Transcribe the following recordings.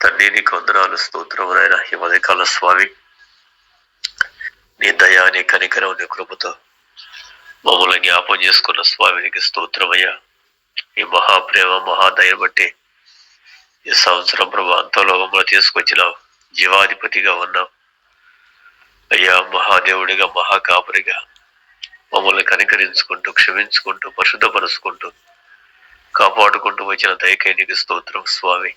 తండ్రి నీకు వందనాలు, స్తోత్రములైన ఈ ఉదయకాల స్వామి, నీ దయా, నీ కనికరం, నీ కృపతో మమ్మల్ని జ్ఞాపం చేసుకున్న స్వామి నీకు స్తోత్రమయ్యా. ఈ మహాప్రేమ మహాదయ బట్టి ఈ సంవత్సరం ప్రభు అంతలో మమ్మల్ని తీసుకొచ్చినావు. జీవాధిపతిగా ఉన్నావు అయ్యా, మహాదేవుడిగా, మహాకాపురిగా మమ్మల్ని కనికరించుకుంటూ, క్షమించుకుంటూ, పరిశుద్ధపరుచుకుంటూ, కాపాడుకుంటూ వచ్చిన దయకై నీకు స్తోత్రం స్వామి.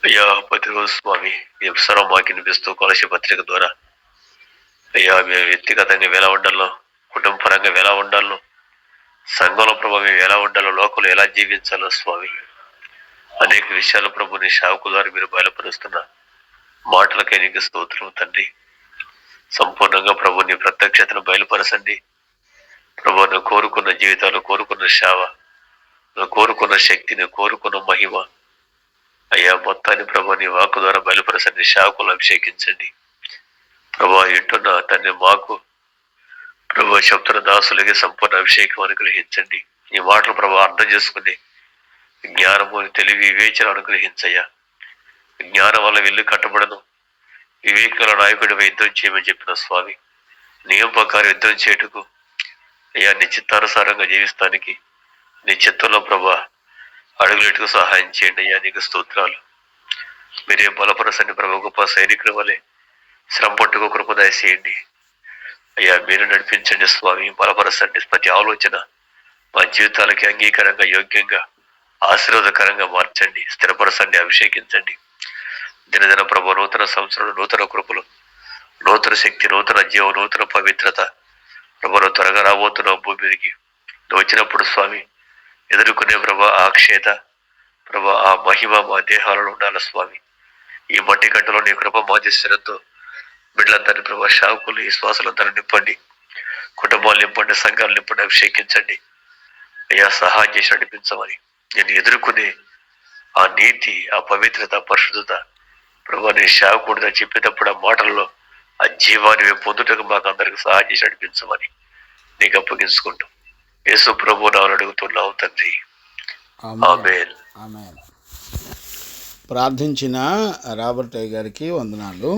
అయ్యా, ప్రతిరోజు స్వామి ఈ అవసరం మాకు వినిపిస్తూ కొలసి పత్రిక ద్వారా అయ్యా మేము వ్యక్తిగతంగా ఎలా ఉండాలో, కుటుంబ పరంగా ఎలా ఉండాలో, సంఘంలో ప్రభు మేము ఎలా ఉండాలో, లోకంలో ఎలా జీవించాలో స్వామి అనేక విషయాల ప్రభు నీ సేవకు ద్వారా మీరు బయలుపరుస్తున్న మాటలకై నీకు స్తోత్రం తండ్రి. సంపూర్ణంగా ప్రభు నీ ప్రత్యక్షతను బయలుపరచండి ప్రభు. నువ్వు కోరుకున్న జీవితాలు, కోరుకున్న సేవ, నువ్వు కోరుకున్న శక్తిని, కోరుకున్న మహిమ అయ్యా మొత్తాన్ని ప్రభు నీ వాక్కు ద్వారా బయలుపరచండి. సేవకులను అభిషేకించండి ప్రభా. ఇంటున్న తండ్రి మాకు ప్రభు చెప్తున్న దాసులకి సంపూర్ణ అభిషేకం అనుగ్రహించండి. ఈ మాటలు ప్రభు అర్థం చేసుకుని జ్ఞానము, తెలివి, వివేచన అనుగ్రహించయ్యా. జ్ఞానం వల్ల ఇల్లు కట్టబడను, వివేకాల నాయకుడి యుద్ధం చేయమని చెప్పిన స్వామి, నియమ ప్రకారం యుద్ధం చేయుటకు అయ్యా నీ చిత్తానుసారంగా జీవిస్తానికి నీ చిత్తంలో ప్రభా అడుగులెట్టుకు సహాయం చేయండి అయ్యా. నీకు స్తోత్రాలు. మీరే బలపరచండి ప్రభు. గొప్ప సైనికుల వలె శ్రమ పట్టుకు కృప దయచేయండి అయ్యా. మీరు నడిపించండి స్వామి, బలపరచండి. ప్రతి ఆలోచన మా జీవితాలకి అంగీకారంగా, యోగ్యంగా, ఆశీర్వాదకరంగా మార్చండి, స్థిరపరచండి, అభిషేకించండి. దినదిన ప్రభు నూతన సంవత్సరంలో నూతన కృపలు, నూతన శక్తి, నూతన జీవం, నూతన పవిత్రత ప్రభు త్వరగా రాబోతున్నావు భూమి మీదకి. నువ్వు వచ్చినప్పుడు స్వామి ఎదుర్కొనే ప్రభా ఆ క్షేత ప్రభా ఆ మహిమ మా దేహాలలో ఉండాలి స్వామి. ఈ మట్టి గడ్డలో నీ కృప మాదిశ్వరంతో బిడ్డలందరినీ ప్రభా, శావుకులు ఈ శ్వాసలందరూ నింపండి, కుటుంబాలు నింపండి, సంఘాలు నింపండి, అభిషేకించండి అయ్యా. సహాయం చేసి నడిపించమని నేను ఎదుర్కొనే ఆ నీతి, ఆ పవిత్రత, పరిశుద్ధత ప్రభా నీ శావుకుడిగా చెప్పేటప్పుడు ఆ మాటల్లో ఆ జీవాన్ని మేము పొందుటకు మాకు అందరికి సహాయం చేసి నడిపించమని నీకు అప్పగించుకుంటాం. యేసు ప్రభు నామమున అడుగుతున్నావు తండ్రి, ఆమేన్. ప్రార్థించిన రాబర్ట్ అయ్య గారికి వందనాలు.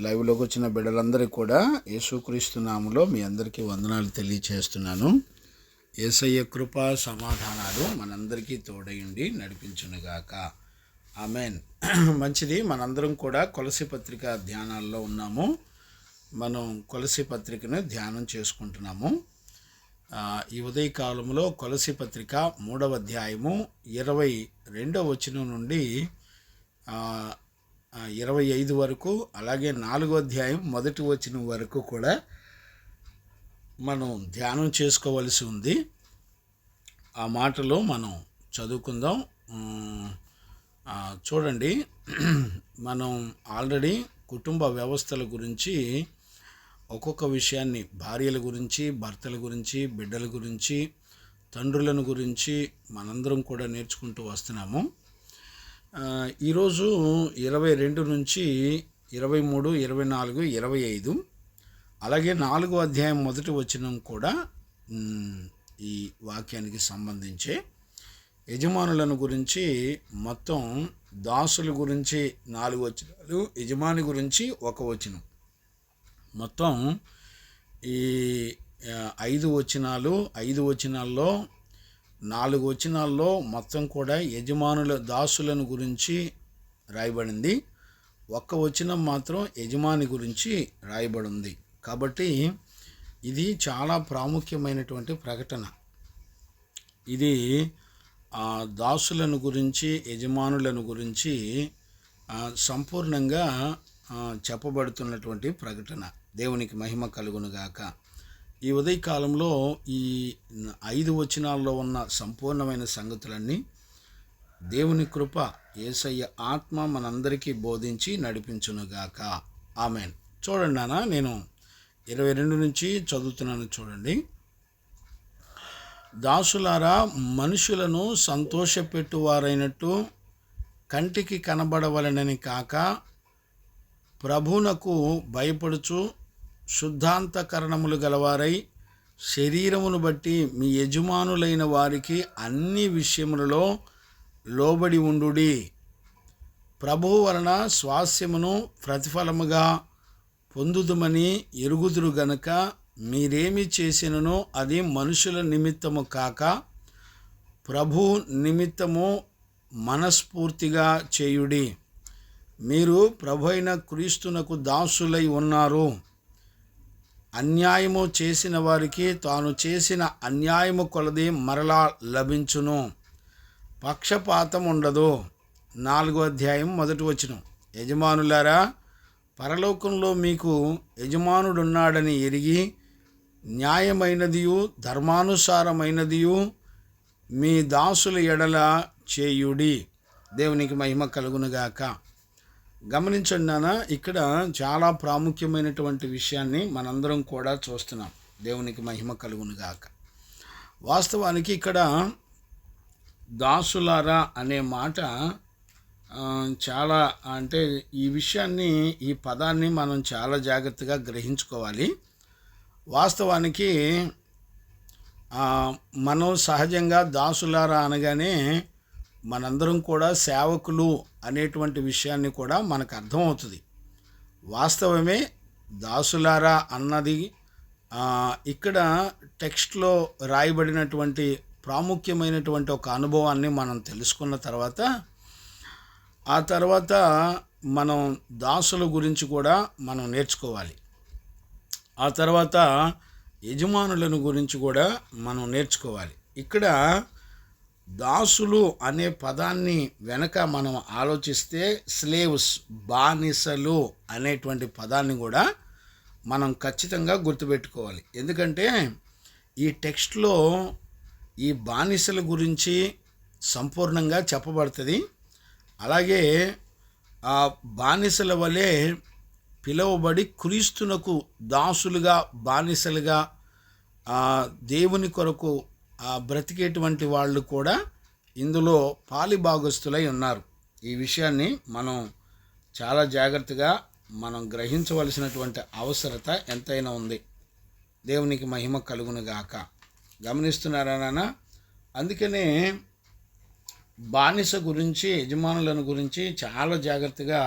లైవ్లోకి వచ్చిన బిడ్డలందరికీ కూడా యేసుక్రీస్తు నామములో మీ అందరికీ వందనాలు తెలియచేస్తున్నాను. యేసయ్య కృప సమాధానాలు మనందరికీ తోడయుండి నడిపించునుగాక. ఆమేన్. మంచిది. మనందరం కూడా కొలసి పత్రిక ధ్యానాల్లో ఉన్నాము. మనం కొలసి పత్రికను ధ్యానం చేసుకుంటున్నాము. ఈ ఉదయకాలంలో కొలసి పత్రిక 3వ అధ్యాయము 22వ వచనం నుండి 25 వరకు, అలాగే 4వ అధ్యాయం 1వ వచనం వరకు కూడా మనం ధ్యానం చేసుకోవలసి ఉంది. ఆ మాటలు మనం చదువుకుందాం. చూడండి, మనం ఆల్రెడీ కుటుంబ వ్యవస్థల గురించి ఒక్కొక్క విషయాన్ని, భార్యల గురించి, భర్తల గురించి, బిడ్డల గురించి, తండ్రులను గురించి మనందరం కూడా నేర్చుకుంటూ వస్తున్నాము. ఈరోజు 22 నుంచి 23, 24, 25, అలాగే 4వ అధ్యాయం 1వ వచనం కూడా ఈ వాక్యానికి సంబంధించే. యజమానులను గురించి మొత్తం, దాసుల గురించి 4 వచనాలు, యజమాని గురించి 1 వచనం, మొత్తం ఈ 5 వచనాలు. 5 వచనాల్లో 4 వచనాల్లో మొత్తం కూడా యజమానుల, దాసులను గురించి రాయబడింది. 1 వచనం మాత్రం యజమాని గురించి రాయబడింది. కాబట్టి ఇది చాలా ప్రాముఖ్యమైనటువంటి ప్రకటన. ఇది దాసులను గురించి, యజమానులను గురించి సంపూర్ణంగా చెప్పబడుతున్నటువంటి ప్రకటన. దేవునికి మహిమ కలుగునుగాక. ఈ ఉదయకాలంలో ఈ 5 వచనాల్లో ఉన్న సంపూర్ణమైన సంగతులన్నీ దేవుని కృప, యేసయ్య ఆత్మ మనందరికీ బోధించి నడిపించునుగాక. ఆమేన్. చూడండి నాన్న, నేను 22 నుంచి చదువుతున్నాను. చూడండి. దాసులారా, మనుషులను సంతోషపెట్టువారైనట్టు కంటికి కనబడవలనని కాక, ప్రభువునకు భయపడుచు శుద్ధాంతకరణములు గలవారై శరీరమును బట్టి మీ యజమానులైన వారికి అన్ని విషయములలో లోబడి ఉండుడి. ప్రభువు వలన స్వాస్యమును ప్రతిఫలముగా పొందుదుమని ఎరుగుదురు గనుక మీరేమి చేసిననో అది మనుషుల నిమిత్తము కాక ప్రభు నిమిత్తము మనస్ఫూర్తిగా చేయుడి. మీరు ప్రభు అయిన క్రీస్తునకు దాసులై ఉన్నారు. అన్యాయము చేసిన వారికి తాను చేసిన అన్యాయము కొలది మరలా లభించును. పక్షపాతం ఉండదు. 4వ అధ్యాయం 1వ వచనం. యజమానులారా, పరలోకంలో మీకు యజమానుడున్నాడని ఎరిగి న్యాయమైనదియు ధర్మానుసారమైనదియు మీ దాసుల ఎడల చేయుడి. దేవునికి మహిమ కలుగునుగాక. గమనించండి నాన్న, ఇక్కడ చాలా ప్రాముఖ్యమైనటువంటి విషయాన్ని మనందరం కూడా చూస్తున్నాం. దేవునికి మహిమ కలుగునుగాక. వాస్తవానికి ఇక్కడ దాసులారా అనే మాట చాలా అంటే ఈ పదాన్ని మనం చాలా జాగ్రత్తగా గ్రహించుకోవాలి. వాస్తవానికి మనం సహజంగా దాసులారా అనగానే మనందరం కూడా సేవకులు అనేటువంటి విషయాన్ని కూడా మనకు అర్థమవుతుంది. వాస్తవమే, దాసులారా అన్నది ఇక్కడ టెక్స్ట్లో రాయబడినటువంటి ప్రాముఖ్యమైనటువంటి ఒక అనుభవాన్ని మనం తెలుసుకున్న తర్వాత ఆ తర్వాత మనం దాసుల గురించి కూడా మనం నేర్చుకోవాలి. ఆ తర్వాత యజమానులను గురించి కూడా మనం నేర్చుకోవాలి. ఇక్కడ దాసులు అనే పదాన్ని వెనక మనం ఆలోచిస్తే స్లేవ్స్, బానిసలు అనేటువంటి పదాన్ని కూడా మనం ఖచ్చితంగా గుర్తుపెట్టుకోవాలి. ఎందుకంటే ఈ టెక్స్ట్లో ఈ బానిసల గురించి సంపూర్ణంగా చెప్పబడుతుంది. అలాగే ఆ బానిసల వలె పిలువబడి క్రీస్తునకు దాసులుగా బానిసలుగా దేవుని కొరకు బ్రతికేటువంటి వాళ్ళు కూడా ఇందులో పాలిభాగస్తులై ఉన్నారు. ఈ విషయాన్ని మనం చాలా జాగ్రత్తగా మనం గ్రహించవలసినటువంటి అవసరత ఎంతైనా ఉంది. దేవునికి మహిమ కలుగునుగాక. గమనిస్తున్నారా నాన్న? అందుకనే బానిస గురించి, యజమానులను గురించి చాలా జాగ్రత్తగా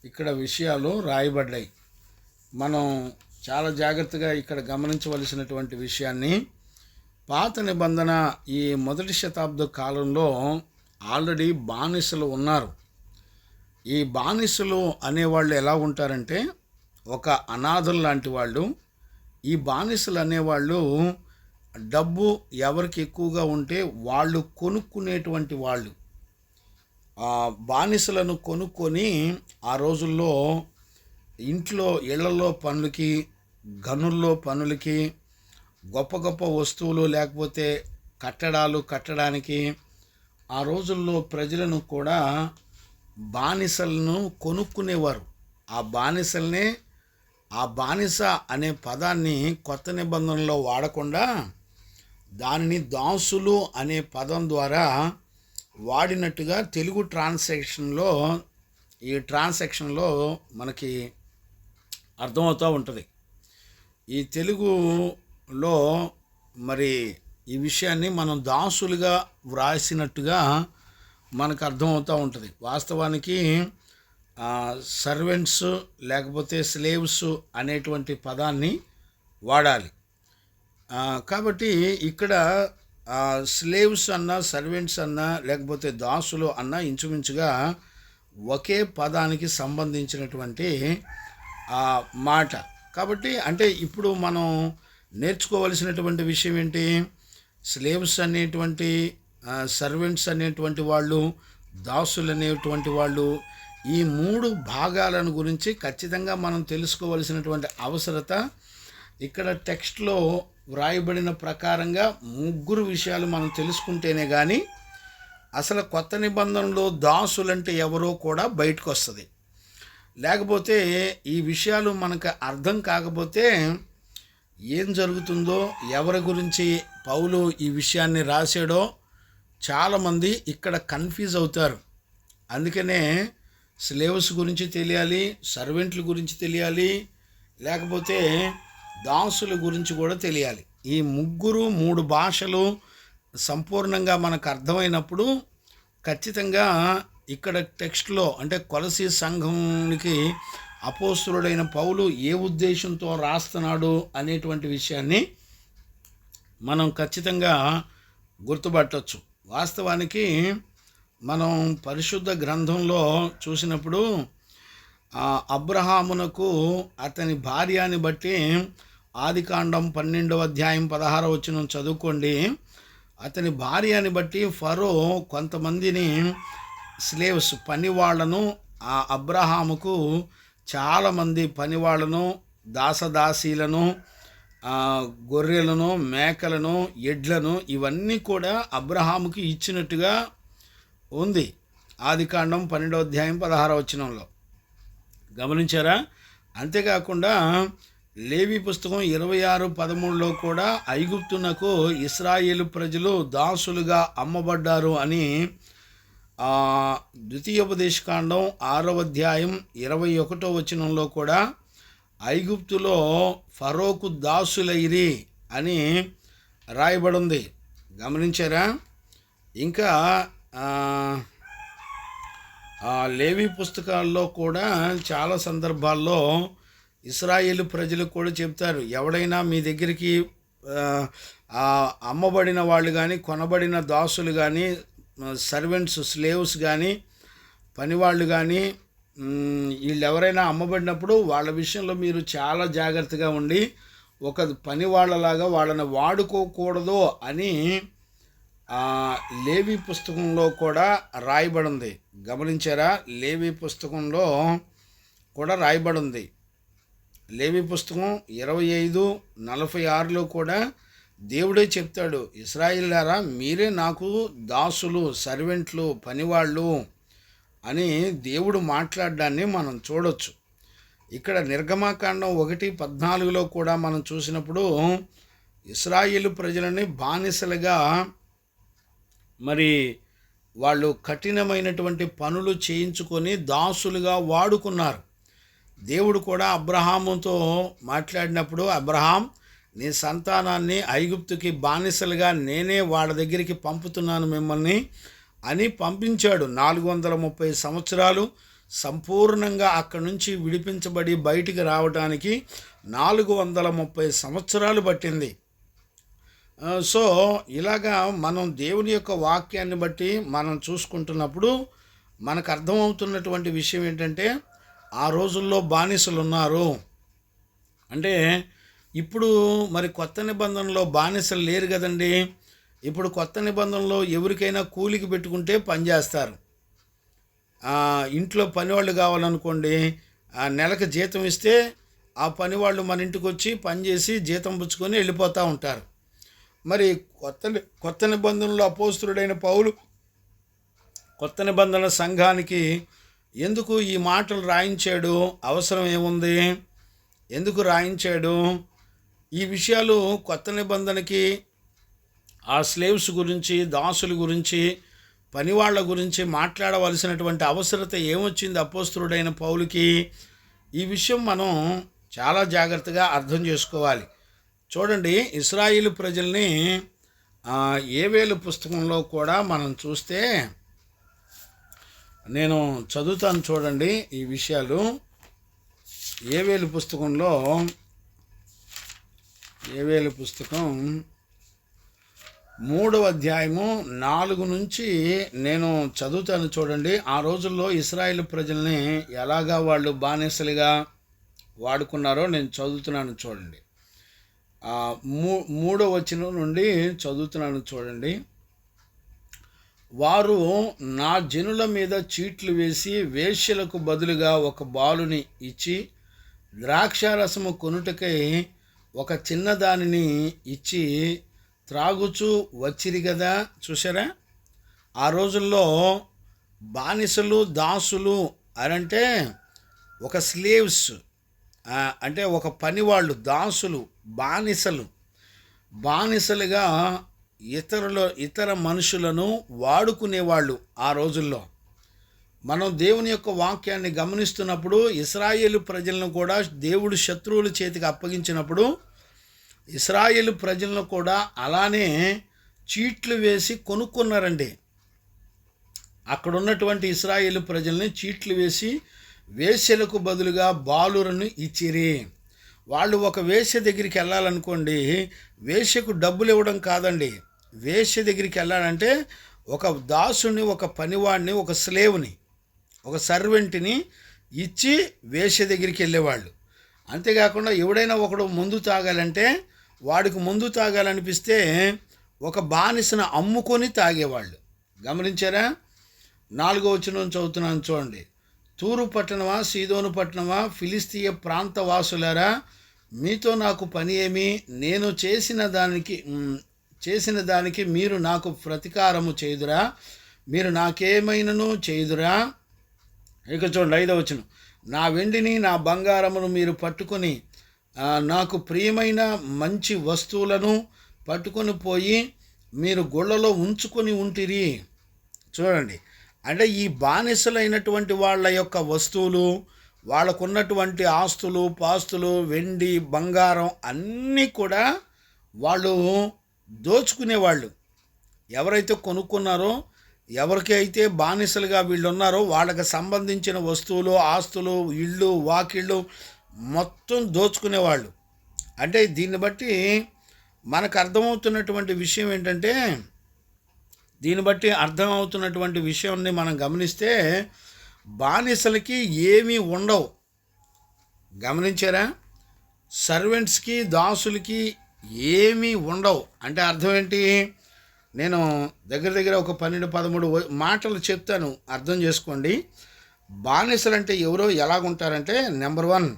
ఇక్కడ విషయాలు రాయబడ్డాయి. మనం చాలా జాగ్రత్తగా ఇక్కడ గమనించవలసినటువంటి విషయాన్ని, పాత నిబంధన ఈ 1వ శతాబ్ద కాలంలో ఆల్రెడీ బానిసలు ఉన్నారు. ఈ బానిసలు అనేవాళ్ళు ఎలా ఉంటారంటే ఒక అనాథులు లాంటి వాళ్ళు. ఈ బానిసలు అనేవాళ్ళు డబ్బు ఎవరికి ఎక్కువగా ఉంటే వాళ్ళు కొనుక్కునేటువంటి వాళ్ళు. బానిసలను కొనుక్కొని ఆ రోజుల్లో ఇళ్లలో పనులకి, గనుల్లో పనులకి, గొప్ప గొప్ప వస్తువులు లేకపోతే కట్టడాలు కట్టడానికి ఆ రోజుల్లో ప్రజలను కూడా బానిసలను కొనుక్కునేవారు. ఆ బానిసల్నే, ఆ బానిస అనే పదాన్ని కొత్త నిబంధనలో వాడకుండా దానిని దాసులు అనే పదం ద్వారా వాడినట్టుగా తెలుగు ట్రాన్సాక్షన్లో మనకి అర్థమవుతూ ఉంటుంది. ఈ తెలుగులో మరి ఈ విషయాన్ని మనం దాసులుగా వ్రాసినట్టుగా మనకు అర్థమవుతూ ఉంటుంది. వాస్తవానికి సర్వెంట్స్ లేకపోతే స్లేవ్స్ అనేటువంటి పదాన్ని వాడాలి. కాబట్టి ఇక్కడ స్లేవ్స్ అన్నా, సర్వెంట్స్ అన్నా, లేకపోతే దాసులు అన్నా ఇంచుమించుగా ఒకే పదానికి సంబంధించినటువంటి మాట. కాబట్టి అంటే ఇప్పుడు మనం నేర్చుకోవలసినటువంటి విషయం ఏంటి? స్లేవ్స్ అనేటువంటి, సర్వెంట్స్ అనేటువంటి వాళ్ళు, దాసులు అనేటువంటి వాళ్ళు, ఈ 3 భాగాలను గురించి ఖచ్చితంగా మనం తెలుసుకోవలసినటువంటి అవసరత ఇక్కడ టెక్స్ట్లో వ్రాయబడిన ప్రకారంగా 3 విషయాలు మనం తెలుసుకుంటేనే కానీ అసలు కొత్త నిబంధనలో దాసులంటే ఎవరో కూడా బయటకు వస్తుంది. లేకపోతే ఈ విషయాలు మనకు అర్థం కాకపోతే ఏం జరుగుతుందో, ఎవరి గురించి పౌలు ఈ విషయాన్ని రాశాడో చాలామంది ఇక్కడ కన్ఫ్యూజ్ అవుతారు. అందుకనే స్లేవ్స్ గురించి తెలియాలి, సర్వెంట్ల గురించి తెలియాలి, లేకపోతే దాసుల గురించి కూడా తెలియాలి. ఈ 3 భాషలు సంపూర్ణంగా మనకు అర్థమైనప్పుడు ఖచ్చితంగా ఇక్కడ టెక్స్ట్లో అంటే కొలసీ సంఘంకి అపోస్తులుడైన పౌలు ఏ ఉద్దేశంతో రాస్తున్నాడు అనేటువంటి విషయాన్ని మనం ఖచ్చితంగా గుర్తుపట్టవచ్చు. వాస్తవానికి మనం పరిశుద్ధ గ్రంథంలో చూసినప్పుడు అబ్రహామునకు అతని భార్యని బట్టి ఆదికాండం 12వ అధ్యాయం 16వ వచనం చదువుకోండి. అతని భార్యని బట్టి ఫరో కొంతమందిని స్లేవ్స్ పనివాళ్లను ఆ అబ్రహాముకు చాలామంది పనివాళ్లను దాసదాసీలను గొర్రెలను మేకలను ఎడ్లను ఇవన్నీ కూడా అబ్రహాముకి ఇచ్చినట్టుగా ఉంది. ఆదికాండం 12వ అధ్యాయం 16వ వచనంలో గమనించారా? అంతేకాకుండా లేవి పుస్తకం 26:13లో కూడా ఐగుప్తునకు ఇశ్రాయేలు ప్రజలు దాసులుగా అమ్మబడ్డారు అని ద్వితీయోపదేశకాండం 6వ అధ్యాయం 21వ వచనంలో కూడా ఐగుప్తులో ఫరోకు దాసులైరి అని రాయబడింది. గమనించారా? ఇంకా లేవి పుస్తకాల్లో కూడా చాలా సందర్భాల్లో ఇశ్రాయేలు ప్రజలు కూడా చెప్తారు, ఎవడైనా మీ దగ్గరికి అమ్మబడిన వాళ్ళు కానీ కొనబడిన దాసులు కానీ సర్వెంట్స్ స్లేవ్స్ కానీ పనివాళ్ళు కానీ వీళ్ళు ఎవరైనా అమ్మబడినప్పుడు వాళ్ళ విషయంలో మీరు చాలా జాగ్రత్తగా ఉండి ఒక పనివాళ్ళలాగా వాళ్ళని వాడుకోకూడదు అని లేవి పుస్తకంలో కూడా రాయబడింది. గమనించారా? లేవి పుస్తకంలో కూడా రాయబడింది. లేవి పుస్తకం 25:46లో కూడా దేవుడే చెప్తాడు, ఇశ్రాయేలులారా మీరే నాకు దాసులు, సర్వెంట్లు, పనివాళ్ళు అని దేవుడు మాట్లాడడాన్ని మనం చూడొచ్చు. ఇక్కడ నిర్గమాకాండం 1:14లో కూడా మనం చూసినప్పుడు ఇశ్రాయేలు ప్రజలని బానిసలుగా మరి వాళ్ళు కఠినమైనటువంటి పనులు చేయించుకొని దాసులుగా వాడుకున్నారు. దేవుడు కూడా అబ్రహాముతో మాట్లాడినప్పుడు, అబ్రహాం నీ సంతానాన్ని ఐగుప్తుకి బానిసలుగా నేనే వాళ్ళ దగ్గరికి పంపుతున్నాను మిమ్మల్ని అని పంపించాడు. 430 సంవత్సరాలు సంపూర్ణంగా అక్కడి నుంచి విడిపించబడి బయటికి రావడానికి 430 సంవత్సరాలు పట్టింది. సో ఇలాగా మనం దేవుని యొక్క వాక్యాన్ని బట్టి మనం చూసుకుంటున్నప్పుడు మనకు అర్థమవుతున్నటువంటి విషయం ఏంటంటే, ఆ రోజుల్లో బానిసలు ఉన్నారు అంటే, ఇప్పుడు మరి కొత్త నిబంధనలో బానిసలు లేరు కదండి. ఇప్పుడు కొత్త నిబంధనలో ఎవరికైనా కూలికి పెట్టుకుంటే పనిచేస్తారు. ఇంట్లో పనివాళ్ళు కావాలనుకోండి, నెలకు జీతం ఇస్తే ఆ పనివాళ్ళు మన ఇంటికి వచ్చి పనిచేసి జీతం పుచ్చుకొని వెళ్ళిపోతూ ఉంటారు. మరి కొత్త నిబంధనలో అపోస్తులుడైన పౌలు కొత్త నిబంధన సంఘానికి ఎందుకు ఈ మాటలు రాయించాడు? అవసరం ఏముంది? ఎందుకు రాయించాడు? ఈ విషయాలు కొత్త నిబంధనకి ఆ స్లేవ్స్ గురించి, దాసుల గురించి, పనివాళ్ల గురించి మాట్లాడవలసినటువంటి అవసరత ఏమొచ్చింది అపోస్తులుడైన పౌలుకి? ఈ విషయం మనం చాలా జాగ్రత్తగా అర్థం చేసుకోవాలి. చూడండి, ఇశ్రాయేలు ప్రజల్ని యోవేలు పుస్తకంలో కూడా మనం చూస్తే, నేను చదువుతాను చూడండి ఈ విషయాలు. యోవేలు పుస్తకంలో, యోవేలు పుస్తకం 3వ అధ్యాయము 4 నుంచి నేను చదువుతాను చూడండి. ఆ రోజుల్లో ఇశ్రాయేలు ప్రజల్ని ఎలాగా వాళ్ళు బానిసలుగా వాడుకున్నారో నేను చదువుతున్నాను చూడండి. 3వ వచనం నుండి చదువుతున్నాను చూడండి. వారు నా జనుల మీద చీట్లు వేసి వేశ్యలకు బదులుగా ఒక బాలుని ఇచ్చి ద్రాక్షారసము కొనుటకై ఒక చిన్నదానిని ఇచ్చి త్రాగుచూ వచ్చిరి కదా. చూసారా? ఆ రోజుల్లో బానిసలు, దాసులు అనంటే ఒక స్లేవ్స్ అంటే ఒక పనివాళ్ళు, దాసులు, బానిసలుగా ఇతర మనుషులను వాడుకునేవాళ్ళు ఆ రోజుల్లో. మనం దేవుని యొక్క వాక్యాన్ని గమనిస్తున్నప్పుడు ఇశ్రాయేలు ప్రజలను కూడా దేవుడు శత్రువుల చేతికి అప్పగించినప్పుడు ఇశ్రాయేలు ప్రజలను కూడా అలానే చీట్లు వేసి కొనుక్కున్నారండి. అక్కడ ఉన్నటువంటి ఇశ్రాయేలు ప్రజల్ని చీట్లు వేసి వేశ్యలకు బదులుగా బాలురను ఇచ్చిరి. వాళ్ళు ఒక వేశ్య దగ్గరికి వెళ్ళాలనుకోండి, వేశ్యకు డబ్బులు ఇవ్వడం కాదండి. వేశ్య దగ్గరికి వెళ్ళాలంటే ఒక దాసుని, ఒక పనివాడిని, ఒక స్లేవ్ని, ఒక సర్వెంట్ని ఇచ్చి వేశ్య దగ్గరికి వెళ్ళేవాళ్ళు. అంతేకాకుండా ఎవడైనా ఒకడు ముందు తాగాలంటే వాడికి ముందు తాగాలనిపిస్తే ఒక బానిసను అమ్ముకొని తాగేవాళ్ళు. గమనించారా? 4వ వచనం చదువుతున్నాను చూడండి. తూరు పట్టణమా, సీదోను పట్టణమా, ఫిలిస్తీయ ప్రాంత వాసులారా, మీతో నాకు పని ఏమి? నేను చేసిన దానికి మీరు నాకు ప్రతీకారము చేయుదురా? మీరు నాకేమైనను చేయుదురా? ఇక చూడండి 5వ వచనం. నా వెండిని నా బంగారమును మీరు పట్టుకొని నాకు ప్రియమైన మంచి వస్తువులను పట్టుకొని పోయి మీరు గుళ్ళలో ఉంచుకొని ఉంటిరి. చూడండి, అంటే ఈ బానిసలైనటువంటి వాళ్ళ యొక్క వస్తువులు, వాళ్ళకున్నటువంటి ఆస్తులు పాస్తులు, వెండి బంగారం అన్నీ కూడా వాళ్ళు దోచుకునేవాళ్ళు. ఎవరైతే కొనుక్కున్నారో, ఎవరికైతే బానిసలుగా వీళ్ళు ఉన్నారో వాళ్ళకి సంబంధించిన వస్తువులు, ఆస్తులు, ఇళ్ళు, వాకిళ్ళు మొత్తం దోచుకునేవాళ్ళు. అంటే దీన్ని బట్టి మనకు అర్థమవుతున్నటువంటి విషయం ఏంటంటే, విషయాన్ని మనం గమనిస్తే బానిసలకి ఏమీ ఉండవు. గమనించారా? సర్వెంట్స్కి, దాసులకి ఏమీ ఉండవు. అంటే అర్థం ఏంటి? నేను దగ్గర ఒక 12-13 మాటలు చెప్తాను, అర్థం చేసుకోండి. బానిసలు అంటే ఎవరో ఎలాగుంటారంటే, నెంబర్ 1,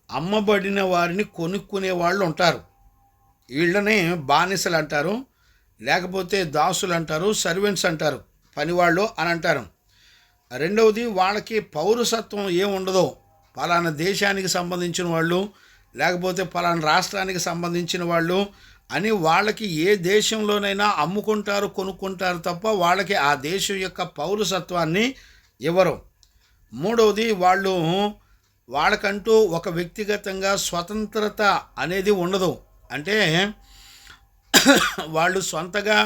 అమ్మబడిన వారిని కొనుక్కునే వాళ్ళు ఉంటారు. వీళ్ళని బానిసలు అంటారు, లేకపోతే దాసులు అంటారు, సర్వెంట్స్ అంటారు, పనివాళ్ళు అని అంటారు. రెండవది, వాళ్ళకి పౌరసత్వం ఏముండదో, పలానా దేశానికి సంబంధించిన వాళ్ళు, లేకపోతే పలానా రాష్ట్రానికి సంబంధించిన వాళ్ళు అని వాళ్ళకి ఏ దేశంలోనైనా అమ్ముకుంటారు, కొనుక్కుంటారు తప్ప వాళ్ళకి ఆ దేశం యొక్క పౌరసత్వాన్ని ఇవ్వరు. మూడవది, వాళ్ళకంటూ ఒక వ్యక్తిగతంగా స్వతంత్రత అనేది ఉండదు. అంటే వాళ్ళు సొంతగా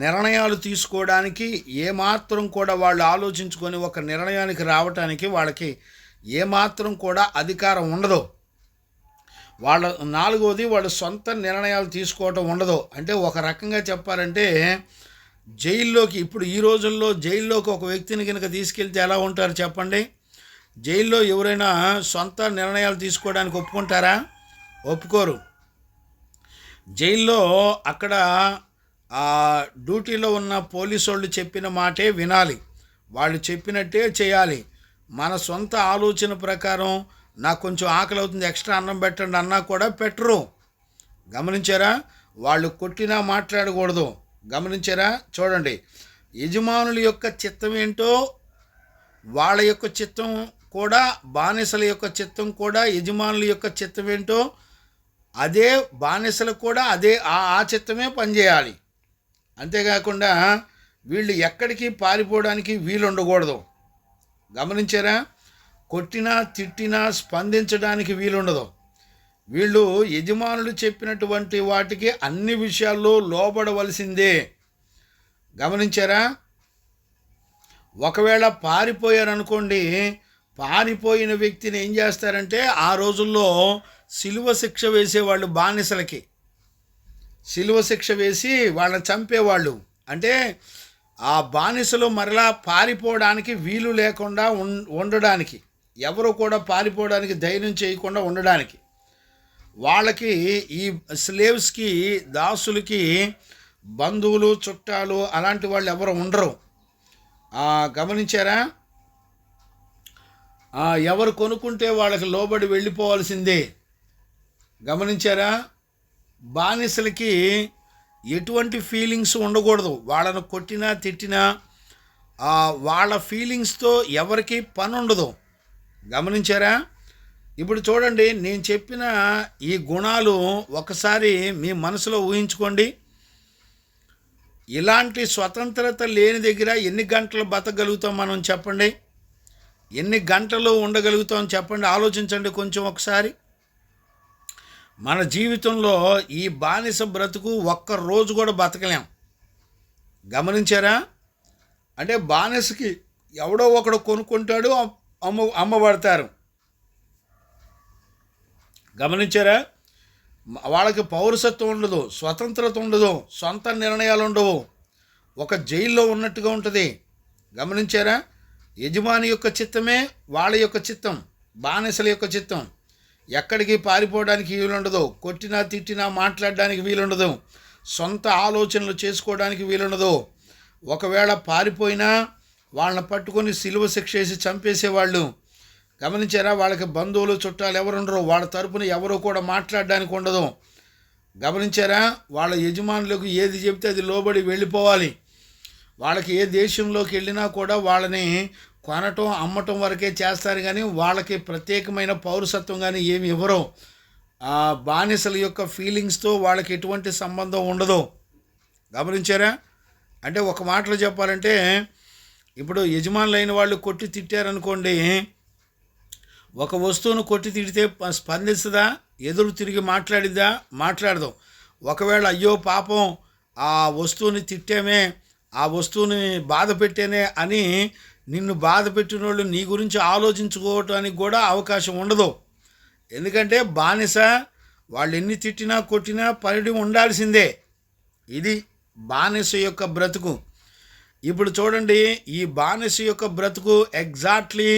నిర్ణయాలు తీసుకోవడానికి ఏమాత్రం కూడా వాళ్ళు ఆలోచించుకొని ఒక నిర్ణయానికి రావటానికి వాళ్ళకి ఏమాత్రం కూడా అధికారం ఉండదు. నాలుగవది, వాళ్ళు సొంత నిర్ణయాలు తీసుకోవటం ఉండదు. అంటే ఒక రకంగా చెప్పాలంటే జైల్లోకి, ఇప్పుడు ఈ రోజుల్లో జైల్లోకి ఒక వ్యక్తిని కనుక తీసుకెళ్తే ఎలా ఉంటారు చెప్పండి? జైల్లో ఎవరైనా సొంత నిర్ణయాలు తీసుకోవడానికి ఒప్పుకుంటారా? ఒప్పుకోరు. జైల్లో అక్కడ డ్యూటీలో ఉన్న పోలీసు వాళ్ళు చెప్పిన మాటే వినాలి, వాళ్ళు చెప్పినట్టే చేయాలి. మన సొంత ఆలోచన ప్రకారం నాకు కొంచెం ఆకలి అవుతుంది, ఎక్స్ట్రా అన్నం పెట్టండి అన్నా కూడా పెట్టరు. గమనించారా? వాళ్ళు కొట్టినా మాట్లాడకూడదు. గమనించారా? చూడండి, యజమానుల యొక్క చిత్తం ఏంటో వాళ్ళ యొక్క చిత్తం కూడా, బానిసల యొక్క చిత్తం కూడా యజమానుల యొక్క చిత్తం ఏంటో అదే బానిసలకు కూడా అదే ఆ చిత్తమే పనిచేయాలి. అంతేకాకుండా వీళ్ళు ఎక్కడికి పారిపోవడానికి వీలు ఉండకూడదు. గమనించారా? కొట్టినా తిట్టినా స్పందించడానికి వీలుండదు. వీళ్ళు యజమానులు చెప్పినటువంటి వాటికి అన్ని విషయాల్లో లోబడవలసిందే. గమనించారా? ఒకవేళ పారిపోయారనుకోండి, పారిపోయిన వ్యక్తిని ఏం చేస్తారంటే ఆ రోజుల్లో శిలువ శిక్ష వేసేవాళ్ళు. బానిసలకి శిలువ శిక్ష వేసి వాళ్ళని చంపేవాళ్ళు. అంటే ఆ బానిసలు మరలా పారిపోవడానికి వీలు లేకుండా ఉండడానికి, ఎవరు కూడా పారిపోవడానికి ధైర్యం చేయకుండా ఉండడానికి, వాళ్ళకి ఈ స్లేవ్స్కి, దాసులకి బంధువులు, చుట్టాలు అలాంటి వాళ్ళు ఎవరు ఉండరు. గమనించారా? ఎవరు కొనుక్కుంటే వాళ్ళకి లోబడి వెళ్ళిపోవాల్సిందే. గమనించారా? బానిసలకి ఎటువంటి ఫీలింగ్స్ ఉండకూడదు. వాళ్ళను కొట్టినా తిట్టినా వాళ్ళ ఫీలింగ్స్తో ఎవరికి పని ఉండదు. గమనించారా? ఇప్పుడు చూడండి, నేను చెప్పిన ఈ గుణాలు ఒకసారి మీ మనసులో ఊహించుకోండి. ఇలాంటి స్వతంత్రత లేని దగ్గర ఎన్ని గంటలు బతకగలుగుతాం మనం చెప్పండి? ఎన్ని గంటలు ఉండగలుగుతాం చెప్పండి? ఆలోచించండి కొంచెం ఒకసారి. మన జీవితంలో ఈ బానిస బ్రతుకు ఒక్క రోజు కూడా బతకలేం. గమనించారా? అంటే బానిసకి ఎవడో ఒకడు కొనుక్కుంటాడు, అమ్మబడతారు. గమనించారా? వాళ్ళకి పౌరసత్వం ఉండదు, స్వతంత్రత ఉండదు, సొంత నిర్ణయాలు ఉండవు, ఒక జైల్లో ఉన్నట్టుగా ఉంటుంది. గమనించారా? యజమాని యొక్క చిత్తమే వాళ్ళ యొక్క చిత్తం, బానిసల యొక్క చిత్తం. ఎక్కడికి పారిపోవడానికి వీలుండదు, కొట్టినా తిట్టినా మాట్లాడడానికి వీలుండదు, సొంత ఆలోచనలు చేసుకోవడానికి వీలుండదు. ఒకవేళ పారిపోయినా వాళ్ళని పట్టుకొని సిలువ శిక్ష వేసి చంపేసేవాళ్ళు. గమనించారా? వాళ్ళకి బంధువులు చుట్టాలు ఎవరు ఉండరు, వాళ్ళ తరపున ఎవరు కూడా మాట్లాడడానికి ఉండదు. గమనించారా? వాళ్ళ యజమానులకు ఏది చెప్తే అది లోబడి వెళ్ళిపోవాలి. వాళ్ళకి ఏ దేశంలోకి వెళ్ళినా కూడా వాళ్ళని కొనటం అమ్మటం వరకే చేస్తారు, కానీ వాళ్ళకి ప్రత్యేకమైన పౌరసత్వం కానీ ఏమి ఇవ్వరు. బానిసల యొక్క ఫీలింగ్స్తో వాళ్ళకి ఎటువంటి సంబంధం ఉండదు. గమనించారా? అంటే ఒక మాటలో చెప్పాలంటే, ఇప్పుడు యజమానులైన వాళ్ళు కొట్టి తిట్టారనుకోండి, ఒక వస్తువును కొట్టి తిడితే స్పందిస్తుందా? ఎదురు తిరిగి మాట్లాడిద్దా? మాట్లాడదు. ఒకవేళ అయ్యో పాపం ఆ వస్తువుని తిట్టామే, ఆ వస్తువుని బాధ పెట్టేనే అని నిన్ను బాధ పెట్టిన వాళ్ళు నీ గురించి ఆలోచించుకోవటానికి కూడా అవకాశం ఉండదు. ఎందుకంటే బానిస వాళ్ళు ఎన్ని తిట్టినా కొట్టినా పడి ఉండాల్సిందే. ఇది బానిస యొక్క బ్రతుకు. ఇప్పుడు చూడండి, ఈ బానిస యొక్క బ్రతుకు ఎగ్జాక్ట్లీ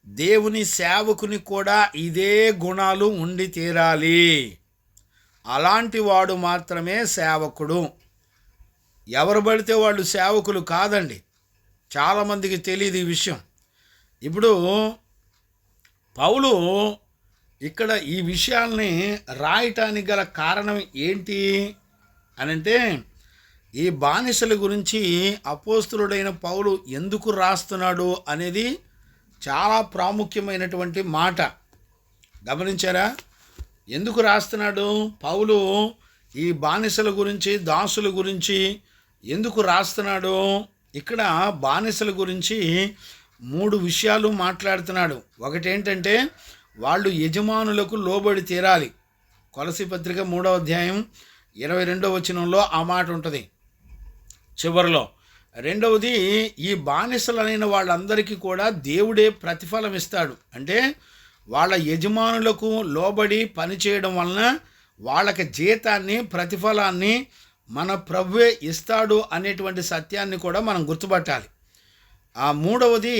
దేవుని సేవకుని కూడా ఇదే గుణాలు ఉండి తీరాలి. అలాంటి వాడు మాత్రమే సేవకుడు. ఎవరు పడితే వాళ్ళు సేవకులు కాదండి. చాలామందికి తెలియదు ఈ విషయం. ఇప్పుడు పౌలు ఇక్కడ ఈ విషయాల్ని రాయటానికి గల కారణం ఏంటి అనంటే, ఈ బానిసల గురించి అపోస్తలుడైన పౌలు ఎందుకు రాస్తున్నాడు అనేది చాలా ప్రాముఖ్యమైనటువంటి మాట. గమనించారా? ఎందుకు రాస్తున్నాడు పౌలు ఈ బానిసల గురించి, దాసుల గురించి ఎందుకు రాస్తున్నాడు? ఇక్కడ బానిసల గురించి 3 విషయాలు మాట్లాడుతున్నాడు. ఒకటేంటంటే, వాళ్ళు యజమానులకు లోబడి తీరాలి. కొలసీ పత్రిక 3వ అధ్యాయం 22వ వచనంలో ఆ మాట ఉంటుంది చివరిలో. రెండవది, ఈ బానిసలైన వాళ్ళందరికీ కూడా దేవుడే ప్రతిఫలం ఇస్తాడు. అంటే వాళ్ళ యజమానులకు లోబడి పనిచేయడం వలన వాళ్ళకి జీతాన్ని, ప్రతిఫలాన్ని మన ప్రభువే ఇస్తాడు అనేటువంటి సత్యాన్ని కూడా మనం గుర్తుపట్టాలి. ఆ మూడవది,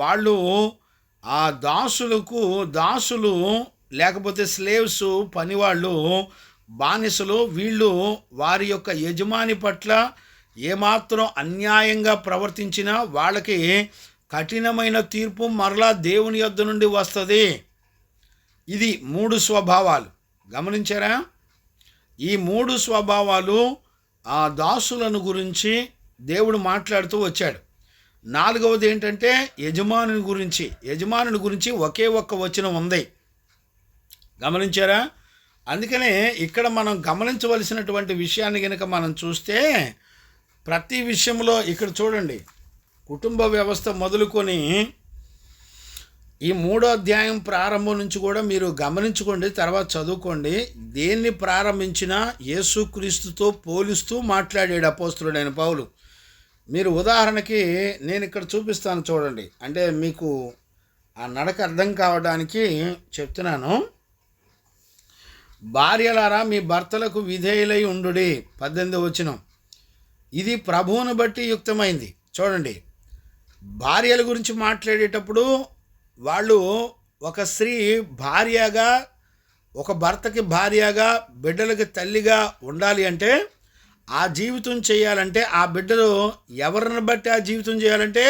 వాళ్ళు ఆ దాసులు లేకపోతే స్లేవ్స్, పనివాళ్ళు, బానిసలు, వీళ్ళు వారి యొక్క యజమాని పట్ల ఏమాత్రం అన్యాయంగా ప్రవర్తించినా వాళ్ళకి కఠినమైన తీర్పు మరలా దేవుని యొద్ద నుండి వస్తుంది. ఇది 3 స్వభావాలు. గమనించారా? ఈ 3 స్వభావాలు ఆ దాసులను గురించి దేవుడు మాట్లాడుతూ వచ్చాడు. 4వది ఏంటంటే యజమానుని గురించి ఒకే ఒక్క వచనం ఉంది. గమనించారా? అందుకనే ఇక్కడ మనం గమనించవలసినటువంటి విషయాన్ని కనుక మనం చూస్తే, ప్రతి విషయంలో ఇక్కడ చూడండి, కుటుంబ వ్యవస్థ మొదలుకొని ఈ 3వ అధ్యాయం ప్రారంభం నుంచి కూడా మీరు గమనించుకోండి, తర్వాత చదువుకోండి. దేన్ని ప్రారంభించినా యేసుక్రీస్తుతో పోలుస్తూ మాట్లాడాడు అపోస్తలుడైన పౌలు. మీరు ఉదాహరణకి నేను ఇక్కడ చూపిస్తాను చూడండి, అంటే మీకు ఆ నడక అర్థం కావడానికి చెప్తున్నాను. భార్యలారా మీ భర్తలకు విధేయులై ఉండుడి, 18వ వచనం. ఇది ప్రభువును బట్టి యుక్తమైంది. చూడండి, భార్యల గురించి మాట్లాడేటప్పుడు వాళ్ళు ఒక స్త్రీ భార్యగా, ఒక భర్తకి భార్యగా, బిడ్డలకి తల్లిగా ఉండాలి అంటే, ఆ జీవితం చేయాలంటే, ఆ బిడ్డలు ఎవరిని బట్టి ఆ జీవితం చేయాలంటే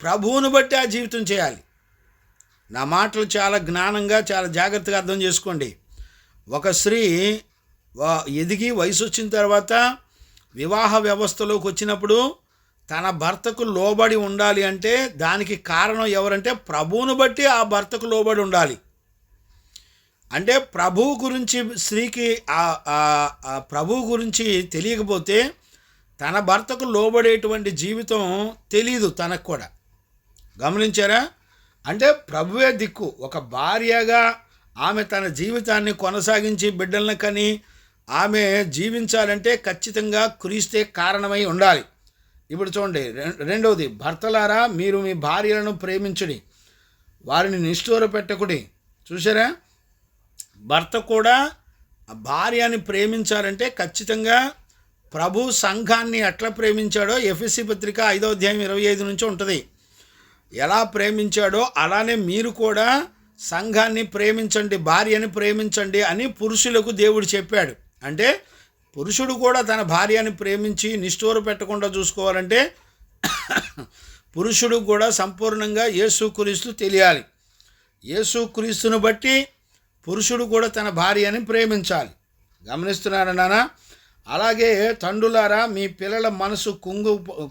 ప్రభువును బట్టి ఆ జీవితం చేయాలి. నా మాటలు చాలా జ్ఞానంగా, చాలా జాగ్రత్తగా అర్థం చేసుకోండి. ఒక స్త్రీ ఎదిగి వయసు వచ్చిన తర్వాత వివాహ వ్యవస్థలోకి వచ్చినప్పుడు తన భర్తకు లోబడి ఉండాలి అంటే దానికి కారణం ఎవరంటే ప్రభువును బట్టి ఆ భర్తకు లోబడి ఉండాలి. అంటే ప్రభువు గురించి స్త్రీకి ప్రభువు గురించి తెలియకపోతే తన భర్తకు లోబడేటువంటి జీవితం తెలియదు తనకు కూడా. గమనించారా? అంటే ప్రభువే దిక్కు. ఒక భార్యగా ఆమె తన జీవితాన్ని కొనసాగించి బిడ్డలను కని ఆమె జీవించాలంటే ఖచ్చితంగా క్రీస్తే కారణమై ఉండాలి. ఇప్పుడు చూడండి, రెండవది, భర్తలారా మీరు మీ భార్యలను ప్రేమించుడి, వారిని నిష్ఠూర పెట్టకుడి. చూసారా, భర్త కూడా భార్యని ప్రేమించాలంటే ఖచ్చితంగా ప్రభు సంఘాన్ని ఎట్లా ప్రేమించాడో ఎఫెసీ పత్రిక 5వ అధ్యాయం 25 నుంచి ఉంటుంది. ఎలా ప్రేమించాడో అలానే మీరు కూడా సంఘాన్ని ప్రేమించండి, భార్యని ప్రేమించండి అని పురుషులకు దేవుడు చెప్పాడు. అంటే పురుషుడు కూడా తన భార్యని ప్రేమించి నిష్ఠూర పెట్టకుండా చూసుకోవాలంటే పురుషుడు కూడా సంపూర్ణంగా యేసుక్రీస్తు తెలియాలి. యేసుక్రీస్తును బట్టి పురుషుడు కూడా తన భార్యని ప్రేమించాలి. గమనిస్తున్నారా నాన్న? అలాగే తండ్రులారా మీ పిల్లల మనసు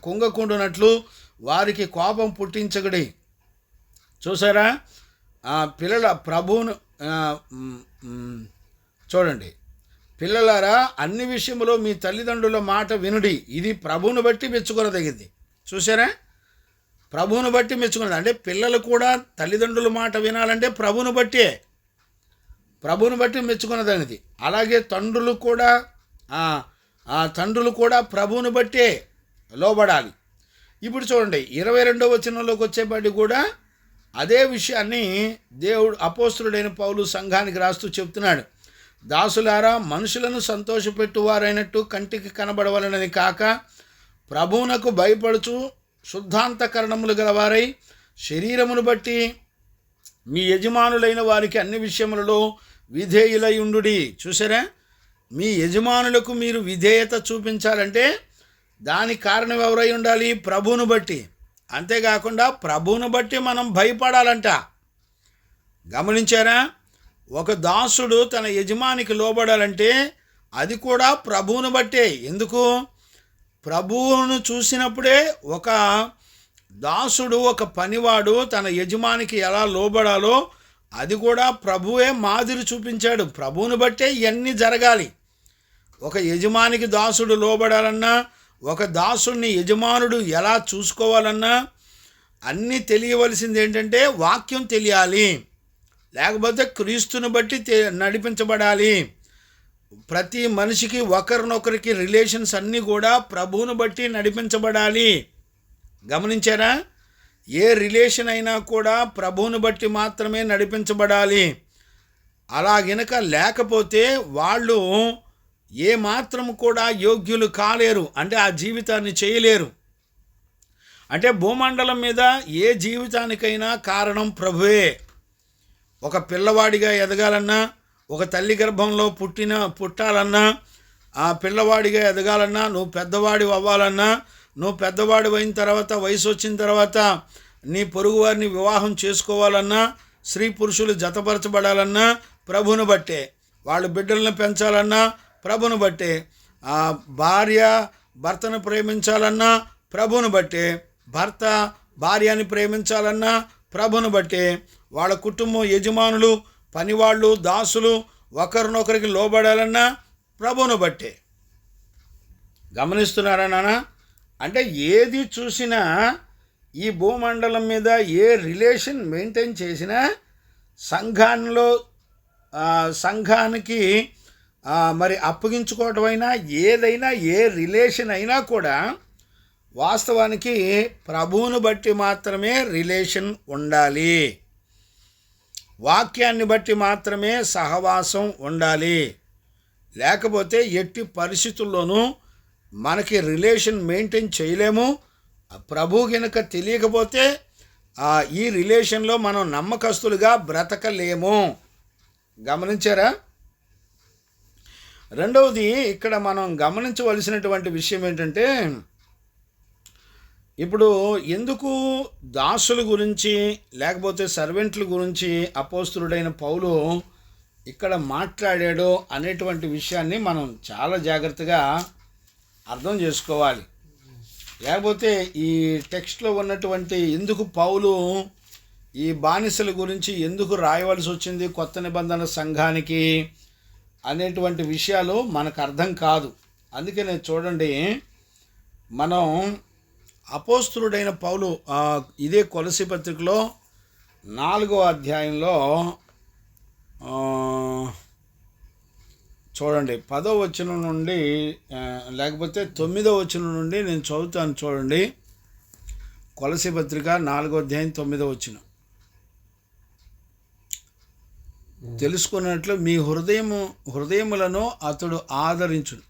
కుంగకుండునట్లు వారికి కోపం పుట్టించగడి. చూసారా, పిల్లల ప్రభువును చూడండి, పిల్లలారా అన్ని విషయంలో మీ తల్లిదండ్రుల మాట వినుడి, ఇది ప్రభువును బట్టి మెచ్చుకొనదగింది. చూసారా, ప్రభువును బట్టి మెచ్చుకున్నది. అంటే పిల్లలు కూడా తల్లిదండ్రుల మాట వినాలంటే ప్రభువును బట్టి మెచ్చుకున్నదనేది. అలాగే తండ్రులు కూడా ప్రభువును బట్టే లోబడాలి. ఇప్పుడు చూడండి 22వ వచనంలోకి వచ్చేపాటి కూడా అదే విషయాన్ని దేవుడు అపోస్తలుడైన పౌలు సంఘానికి రాస్తూ చెప్తున్నాడు. దాసులారా మనుషులను సంతోషపెట్టువారైనట్టు కంటికి కనబడవలనని కాక ప్రభువునకు భయపడుచు శుద్ధాంతకరణములు గలవారై శరీరమును బట్టి మీ యజమానులైన వారికి అన్ని విషయములలో విధేయులై ఉండుడి. చూసారా, మీ యజమానులకు మీరు విధేయత చూపించాలంటే దానికి కారణం ఎవరై ఉండాలి? ప్రభువును బట్టి. అంతేకాకుండా ప్రభువును బట్టి మనం భయపడాలంట. గమనించారా, ఒక దాసుడు తన యజమానికి లోబడాలంటే అది కూడా ప్రభువును బట్టే. ఎందుకు? ప్రభువును చూసినప్పుడే ఒక దాసుడు, ఒక పనివాడు తన యజమానికి ఎలా లోబడాలో అది కూడా ప్రభువే మాదిరి చూపించాడు. ప్రభువును బట్టే ఇవన్నీ జరగాలి. ఒక యజమానికి దాసుడు లోబడాలన్నా, ఒక దాసుడిని యజమానుడు ఎలా చూసుకోవాలన్నా అన్నీ తెలియవలసింది ఏంటంటే వాక్యం తెలియాలి, లేకపోతే క్రీస్తుని బట్టి నడిపించబడాలి. ప్రతి మనిషికి ఒకరినొకరికి రిలేషన్స్ అన్నీ కూడా ప్రభువును బట్టి నడిపించబడాలి. గమనించారా, ఏ రిలేషన్ అయినా కూడా ప్రభువును బట్టి మాత్రమే నడిపించబడాలి. అలా గనక లేకపోతే వాళ్ళు ఏ మాత్రం కూడా యోగ్యులు కాలేరు, అంటే ఆ జీవితాన్ని చేయలేరు. అంటే భూమండలం మీద ఏ జీవితానికైనా కారణం ప్రభువే. ఒక పిల్లవాడిగా ఎదగాలన్నా, ఒక తల్లి గర్భంలో పుట్టాలన్నా, ఆ పిల్లవాడిగా ఎదగాలన్నా, నువ్వు పెద్దవాడి అవ్వాలన్నా, నువ్వు పెద్దవాడి అయిన తర్వాత వయసు వచ్చిన తర్వాత నీ పొరుగువారిని వివాహం చేసుకోవాలన్నా, స్త్రీ పురుషులు జతపరచబడాలన్నా ప్రభువును బట్టే. వాళ్ళు బిడ్డలను పెంచాలన్నా ప్రభువును బట్టే. భార్య భర్తను ప్రేమించాలన్నా ప్రభువును బట్టే. భర్త భార్యని ప్రేమించాలన్నా ప్రభువును బట్టే. వాళ్ళ కుటుంబం యజమానులు, పనివాళ్ళు, దాసులు ఒకరినొకరికి లోబడాలన్నా ప్రభువును బట్టే. గమనిస్తున్నారా నాన్న? అంటే ఏది చూసినా ఈ భూమండలం మీద ఏ రిలేషన్ మెయింటైన్ చేసినా సంఘానికి మరి అప్పగించుకోవటం అయినా ఏదైనా ఏ రిలేషన్ అయినా కూడా వాస్తవానికి ప్రభువును బట్టి మాత్రమే రిలేషన్ ఉండాలి. వాక్యాన్ని బట్టి మాత్రమే సహవాసం ఉండాలి. లేకపోతే ఎట్టి పరిస్థితుల్లోనూ మనకి రిలేషన్ మెయింటైన్ చేయలేము. ప్రభు గనుక తెలియకపోతే ఈ రిలేషన్లో మనం నమ్మకస్తులుగా బ్రతకలేము. గమనించారా? రెండవది ఇక్కడ మనం గమనించవలసినటువంటి విషయం ఏంటంటే, ఇప్పుడు ఎందుకు దాసుల గురించి లేకపోతే సర్వెంట్ల గురించి అపోస్తలుడైన పౌలు ఇక్కడ మాట్లాడాడో అనేటువంటి విషయాన్ని మనం చాలా జాగ్రత్తగా అర్థం చేసుకోవాలి. లేకపోతే ఈ టెక్స్ట్లో ఉన్నటువంటి ఎందుకు పౌలు ఈ బానిసల గురించి ఎందుకు రాయవలసి వచ్చింది కొత్త నిబంధన సంఘానికి అనేటువంటి విషయాలు మనకు అర్థం కాదు. అందుకనే చూడండి, మనం అపోస్తలుడైన పౌలు ఇదే కొలసీ పత్రికలో 4వ అధ్యాయంలో చూడండి 10వ వచనం నుండి లేకపోతే 9వ వచనం నుండి నేను చదువుతాను. చూడండి, కొలసీ పత్రిక 4వ అధ్యాయం 9వ వచనం. తెలుసుకున్నట్లు మీ హృదయములను అతడు ఆదరించును.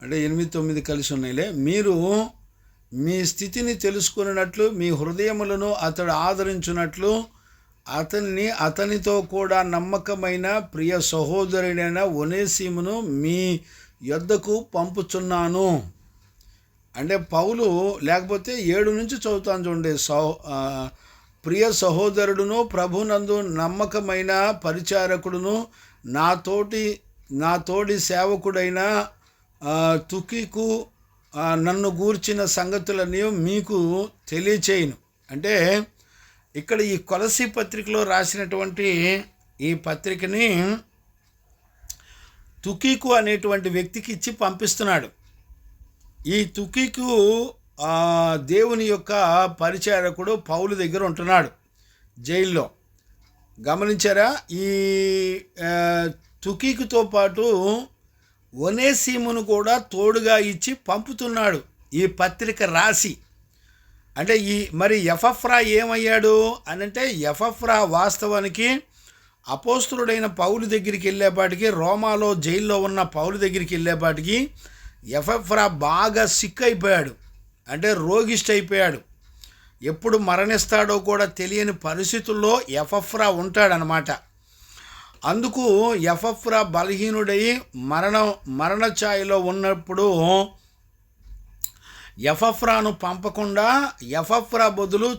అంటే 8, 9 కలిసి ఉన్నాయిలే. మీరు మీ స్థితిని తెలుసుకున్నట్లు మీ హృదయములను అతడు ఆదరించున్నట్లు అతనితో కూడా నమ్మకమైన ప్రియ సహోదరుడైన ఒనేసిమును మీ యొద్దకు పంపుచున్నాను. అంటే పౌలు, లేకపోతే 7 నుంచి చదువుతాను చూడండి. ప్రియ సహోదరుడును ప్రభునందు నమ్మకమైన పరిచారకుడును నా తోటి సేవకుడైన తుకికు నన్ను గూర్చిన సంగతులన్నీ మీకు తెలియచేయను. అంటే ఇక్కడ ఈ కొలసీ పత్రికలో రాసినటువంటి ఈ పత్రికని తుకికు అనేటువంటి వ్యక్తికి ఇచ్చి పంపిస్తున్నాడు. ఈ తుకికు దేవుని యొక్క పరిచారకుడు పౌలు దగ్గర ఉంటున్నాడు జైల్లో. గమనించారా? ఈ తుకికుతో పాటు ఒనేసిమును కూడా తోడుగా ఇచ్చి పంపుతున్నాడు ఈ పత్రిక రాసి. అంటే మరి ఎపఫ్రా ఏమయ్యాడు అనంటే, ఎపఫ్రా వాస్తవానికి అపోస్తలుడైన పౌలు దగ్గరికి వెళ్ళేపాటికి, రోమాలో జైల్లో ఉన్న పౌలు దగ్గరికి వెళ్ళేపాటికి ఎపఫ్రా బాగా సిక్ అయిపోయాడు. అంటే రోగిష్ట అయిపోయాడు. ఎప్పుడు మరణిస్తాడో కూడా తెలియని పరిస్థితుల్లో ఎపఫ్రా ఉంటాడనమాట. అందుకు ఎపఫ్రా బలహీనుడై మరణ ఛాయలో ఉన్నప్పుడు ఎపఫ్రాను పంపకుండా ఎపఫ్రా బదులు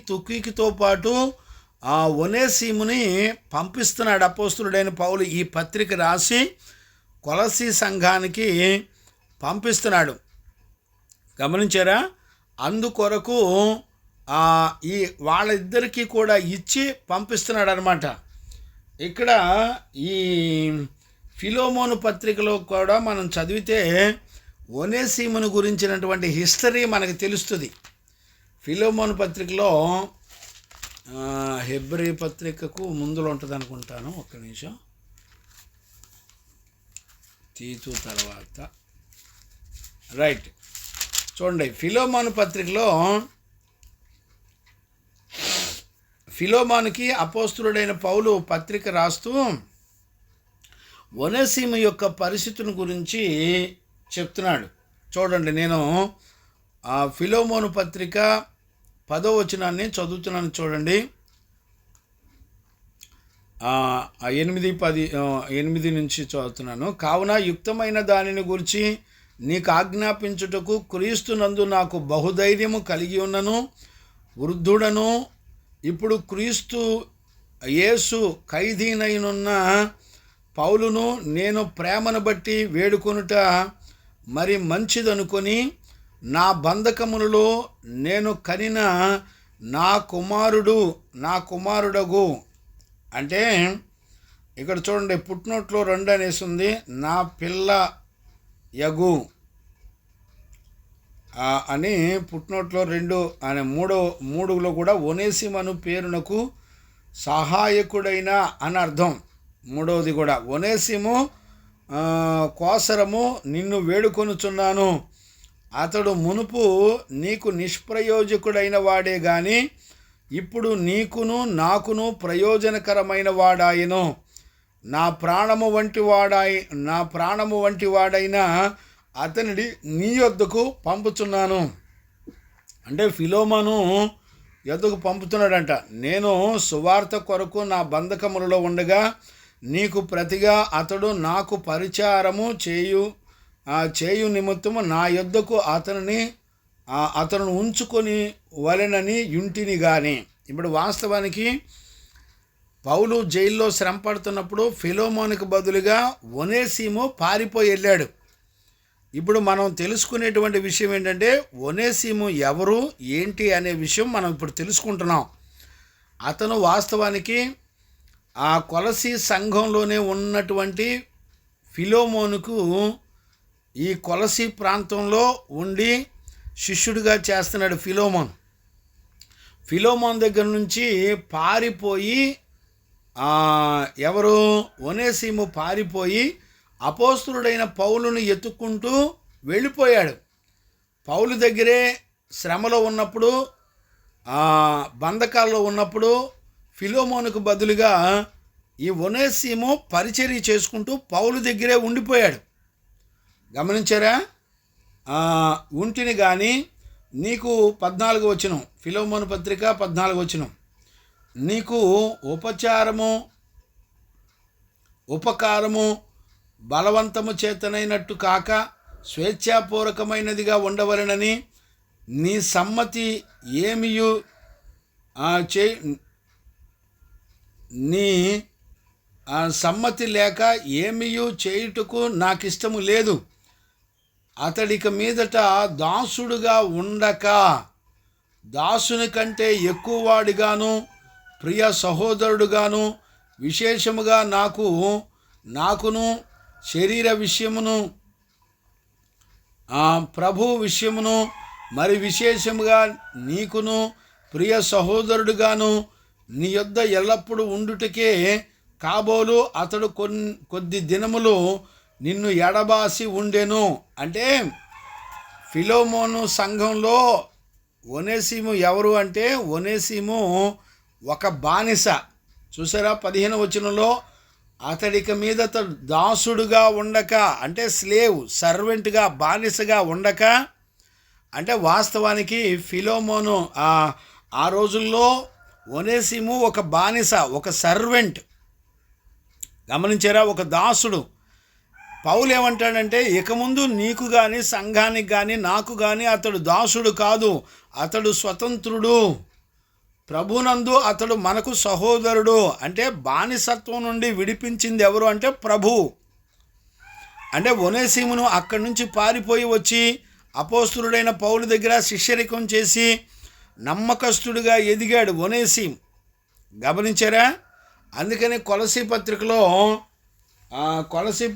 తుకికుతో పాటు ఒనేసిముని పంపిస్తున్నాడు అపోస్తలుడైన పౌలు. ఈ పత్రిక రాసి కొలసీ సంఘానికి పంపిస్తున్నాడు. గమనించారా? అందుకొరకు ఈ వాళ్ళిద్దరికీ కూడా ఇచ్చి పంపిస్తున్నాడు అనమాట. ఇక్కడ ఈ ఫిలోమోను పత్రికలో కూడా మనం చదివితే ఒనేసిమును గురించినటువంటి హిస్టరీ మనకు తెలుస్తుంది. ఫిలోమోను పత్రికలో హెబ్రీ పత్రికకు ముందులో ఉంటుంది అనుకుంటాను. ఒక్క నిమిషం, తీతు తర్వాత రైట్. చూడండి, ఫిలోమోను పత్రికలో ఫిలోమోనుకి అపోస్తలుడైన పౌలు పత్రిక రాస్తూ ఒనేసిము యొక్క పరిస్థితిని గురించి చెప్తున్నాడు. చూడండి, నేను ఫిలోమోను పత్రిక 10వ వచనాన్ని చదువుతున్నాను. చూడండి, 8 నుంచి చదువుతున్నాను. కావున యుక్తమైన దానిని గురించి నీకు ఆజ్ఞాపించుటకు క్రీస్తునందు నాకు బహుధైర్యము కలిగి ఉన్నను. వృద్ధుడను, ఇప్పుడు క్రీస్తు యేసు ఖైదీనైనున్న పౌలును నేను ప్రేమను బట్టి వేడుకొనుట మరి మంచిదనుకొని నా బంధకములలో నేను కనిన నా కుమారుడగు. అంటే ఇక్కడ చూడండి, పుట్నోట్లో 2 అనేసి ఉంది. నా పిల్ల యగు అని పుట్నోట్లో 2 అనే 3లో కూడా ఒనేసిమను పేరునకు సహాయకుడైన అని అర్థం. 3వది కూడా ఒనేసిము కోసరము నిన్ను వేడుకొనుచున్నాను. అతడు మునుపు నీకు నిష్ప్రయోజకుడైన వాడే గాని ఇప్పుడు నీకును నాకును ప్రయోజనకరమైన వాడాయను. నా ప్రాణము వంటి వాడైన అతనిని నీ యొద్దకు పంపుతున్నాను. అంటే ఫిలోమోను యొద్దకు పంపుతున్నాడంట. నేను సువార్త కొరకు నా బంధకములలో ఉండగా నీకు ప్రతిగా అతడు నాకు పరిచారము చేయు నిమిత్తము నా యొద్దకు అతను ఉంచుకొని వలెనని యుంటిని గాని. ఇప్పుడు వాస్తవానికి పౌలు జైల్లో శ్రమ పడుతున్నప్పుడు ఫిలోమోనుకు బదులుగా ఒనేసిము పారిపోయి వెళ్ళాడు. ఇప్పుడు మనం తెలుసుకునేటువంటి విషయం ఏంటంటే, ఒనేసిము ఎవరు ఏంటి అనే విషయం మనం ఇప్పుడు తెలుసుకుంటున్నాం. అతను వాస్తవానికి ఆ కొలసీ సంఘంలోనే ఉన్నటువంటి ఫిలోమోనుకు ఈ కొలసీ ప్రాంతంలో ఉండి శిష్యుడిగా చేస్తున్నాడు. ఫిలోమోన్ దగ్గర నుంచి పారిపోయి ఎవరు ఒనేసిము పారిపోయి అపోస్తలుడైన పౌలును ఎత్తుక్కుంటూ వెళ్ళిపోయాడు. పౌలు దగ్గరే శ్రమలో ఉన్నప్పుడు, బంధకాల్లో ఉన్నప్పుడు ఫిలోమోనుకు బదులుగా ఈ ఒనేసిము పరిచర్య చేసుకుంటూ పౌలు దగ్గరే ఉండిపోయాడు. గమనించారా? ఉంటిని కానీ నీకు 14 వచనం, ఫిలోమోను పత్రిక 14 వచనం, నీకు ఉపకారము బలవంతము చేతనైనట్టు కాక స్వేచ్ఛాపూర్వకమైనదిగా ఉండవలెనని నీ సమ్మతి ఏమియు నీ సమ్మతి లేక ఏమియు చేయుటకు నాకిష్టము లేదు. అతడిక మీదట దాసుడుగా ఉండక దాసుని కంటే ఎక్కువవాడిగాను ప్రియ సహోదరుడుగాను విశేషముగా నాకును శరీర విషయమును ప్రభు విషయమును మరి విశేషముగా నీకును ప్రియ సహోదరుడుగాను నీ యొద్ద ఎల్లప్పుడూ ఉండుటకే కాబోలు అతడు కొద్ది దినములు నిన్ను ఎడబాసి ఉండెను. అంటే ఫిలోమోను సంఘంలో ఒనేసిము ఎవరు అంటే ఒనేసిము ఒక బానిస. చూసారా 15వ వచనంలో, అతడిక మీద దాసుడుగా ఉండక, అంటే స్లేవ్, సర్వెంట్గా, బానిసగా ఉండక, అంటే వాస్తవానికి ఫిలోమోను ఆ రోజుల్లో ఒనేసిము ఒక బానిస, ఒక సర్వెంట్. గమనించారా? ఒక దాసుడు. పౌలు ఏమంటాడంటే, ఇక ముందు నీకు కానీ సంఘానికి కానీ నాకు కానీ అతడు దాసుడు కాదు, అతడు స్వతంత్రుడు. ప్రభునందు అతడు మనకు సహోదరుడు. అంటే బానిసత్వం నుండి విడిపించింది ఎవరు అంటే ప్రభు. అంటే ఒనేసిమును అక్కడి నుంచి పారిపోయి వచ్చి అపోస్తలుడైన పౌలు దగ్గర శిష్యరికం చేసి నమ్మకస్తుడిగా ఎదిగాడు ఒనేసిము. గమనించారా? అందుకని కొలసీ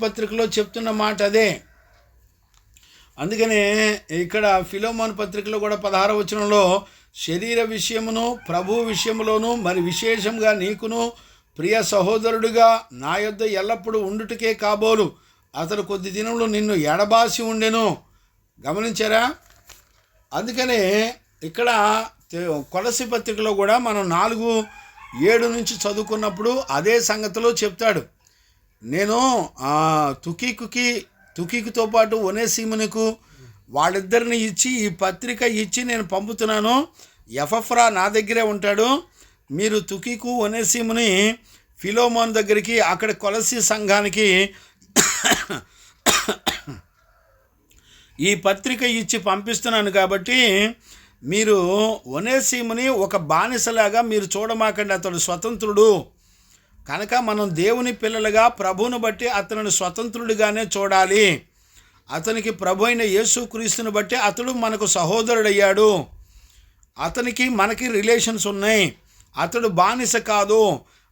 పత్రికలో చెప్తున్న మాట అదే. అందుకనే ఇక్కడ ఫిలోమోను పత్రికలో కూడా 16వ వచనంలో, శరీర విషయమును ప్రభు విషయములోను మరి విశేషంగా నీకును ప్రియ సహోదరుడిగా నా యొద్ద ఎల్లప్పుడూ ఉండుటకే కాబోలు అతడు కొద్ది దినములు నిన్ను ఎడబాసి ఉండెను. గమనించారా? అందుకనే ఇక్కడ కొలసీ పత్రికలో కూడా మనం 4:7 నుంచి చదువుకున్నప్పుడు అదే సంగతిలో చెప్తాడు. నేను తుకీకుతో పాటు ఒనేసిమునకు వాళ్ళిద్దరిని ఇచ్చి ఈ పత్రిక ఇచ్చి నేను పంపుతున్నాను. ఎపఫ్రా నా దగ్గరే ఉంటాడు. మీరు తుకీకు ఒనేసిముని ఫిలోమోను దగ్గరికి, అక్కడ కొలసీ సంఘానికి ఈ పత్రిక ఇచ్చి పంపిస్తున్నాను. కాబట్టి మీరు ఒనేసిముని ఒక బానిసలాగా మీరు చూడమాకండి, అతడు స్వతంత్రుడు కనుక మనం దేవుని పిల్లలుగా ప్రభువును బట్టి అతనిని స్వతంత్రుడిగానే చూడాలి. అతనికి ప్రభు అయిన యేసుక్రీస్తుని బట్టి అతడు మనకు సహోదరుడయ్యాడు. అతనికి మనకి రిలేషన్స్ ఉన్నాయి. అతడు బానిస కాదు,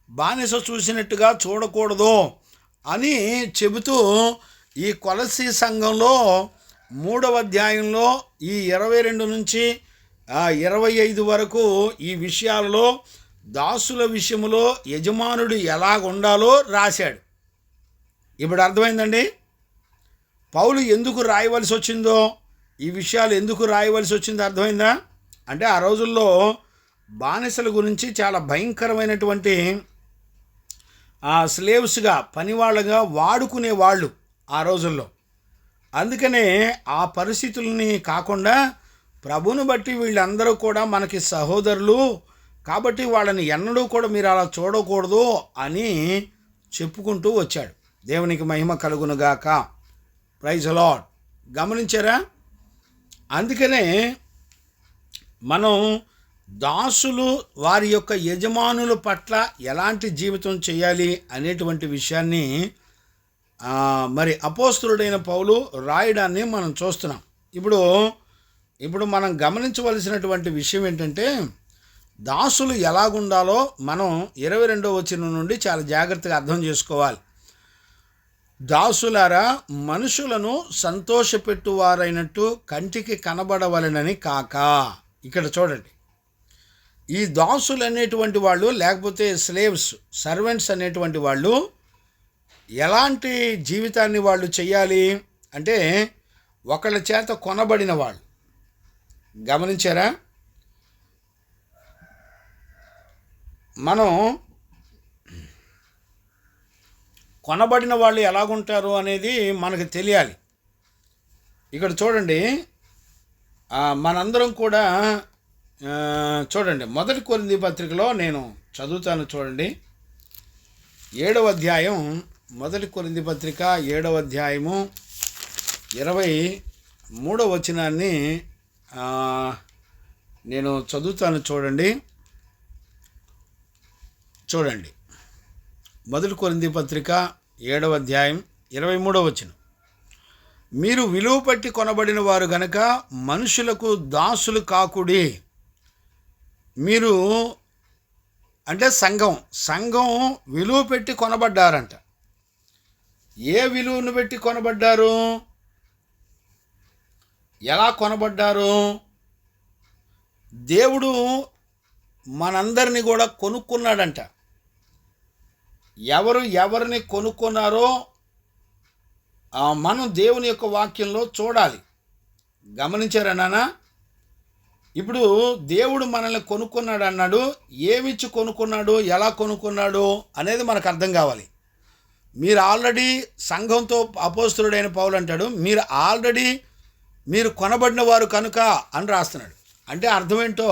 బానిస చూసినట్టుగా చూడకూడదు అని చెబుతూ ఈ కొలసీ సంఘంలో 3వ అధ్యాయంలో ఈ 22 నుంచి 25 వరకు ఈ విషయాలలో దాసుల విషయంలో యజమానుడు ఎలాగుండాలో రాశాడు. ఇప్పుడు అర్థమైందండి పౌలు ఎందుకు రాయవలసి వచ్చిందో, ఈ విషయాలు ఎందుకు రాయవలసి వచ్చిందో అర్థమైందా? అంటే ఆ రోజుల్లో బానిసల గురించి చాలా భయంకరమైనటువంటి స్లేవ్స్గా, పనివాళ్ళగా వాడుకునేవాళ్ళు ఆ రోజుల్లో. అందుకనే ఆ పరిస్థితుల్ని కాకుండా ప్రభువును బట్టి వీళ్ళందరూ కూడా మనకి సహోదరులు కాబట్టి వాళ్ళని ఎన్నడూ కూడా మీరు అలా చూడకూడదు అని చెప్పుకుంటూ వచ్చాడు. దేవునికి మహిమ కలుగునుగాక. Praise the Lord. గమనించారా? అందుకనే మనం దాసులు వారి యొక్క యజమానుల పట్ల ఎలాంటి జీవితం చేయాలి అనేటువంటి విషయాన్ని మరి అపోస్తలుడైన పౌలు రాయడాన్ని మనం చూస్తున్నాం. ఇప్పుడు మనం గమనించవలసినటువంటి విషయం ఏంటంటే, దాసులు ఎలాగుండాలో మనం 22వ వచనం నుండి చాలా జాగ్రత్తగా అర్థం చేసుకోవాలి. దాసులారా, మనుషులను సంతోషపెట్టువారైనట్టు కంటికి కనబడవలెనని కాక. ఇక్కడ చూడండి, ఈ దాసులు అనేటువంటి వాళ్ళు, లేకపోతే స్లేవ్స్, సర్వెంట్స్ అనేటువంటి వాళ్ళు ఎలాంటి జీవితాన్ని వాళ్ళు చేయాలి అంటే, ఒకళ్ళ చేత కొనబడిన వాళ్ళు. గమనించారా? మనం కొనబడిన వాళ్ళు ఎలాగుంటారు అనేది మనకు తెలియాలి. ఇక్కడ చూడండి, మనందరం కూడా చూడండి, మొదటి కొరింథీ పత్రికలో నేను చదువుతాను చూడండి. 7వ అధ్యాయం, మొదటి కొరింథీ పత్రిక 7వ అధ్యాయము 23వ వచనాన్ని నేను చదువుతాను చూడండి. మొదటి కొరింథీ పత్రిక 7వ అధ్యాయం 23వ వచనం. మీరు విలువ పట్టి కొనబడిన వారు గనక మనుషులకు దాసులు కాకుడి. మీరు అంటే సంఘం విలువ పెట్టి కొనబడ్డారంట. ఏ విలువను పెట్టి కొనబడ్డారు? ఎలా కొనబడ్డారు? దేవుడు మనందరినీ కూడా కొనుక్కున్నాడంట. ఎవరిని కొనుక్కున్నారో మనం దేవుని యొక్క వాక్యంలో చూడాలి. గమనించారా నాన్న? ఇప్పుడు దేవుడు మనల్ని కొనుక్కున్నాడు అన్నాడు. ఏమిచ్చి కొనుక్కున్నాడు, ఎలా కొనుక్కున్నాడు అనేది మనకు అర్థం కావాలి. మీరు ఆల్రెడీ సంఘంతో, అపోస్తలుడైన పౌలు అంటాడు, మీరు కొనబడిన వారు కనుక అని రాస్తున్నాడు. అంటే అర్థం ఏంటో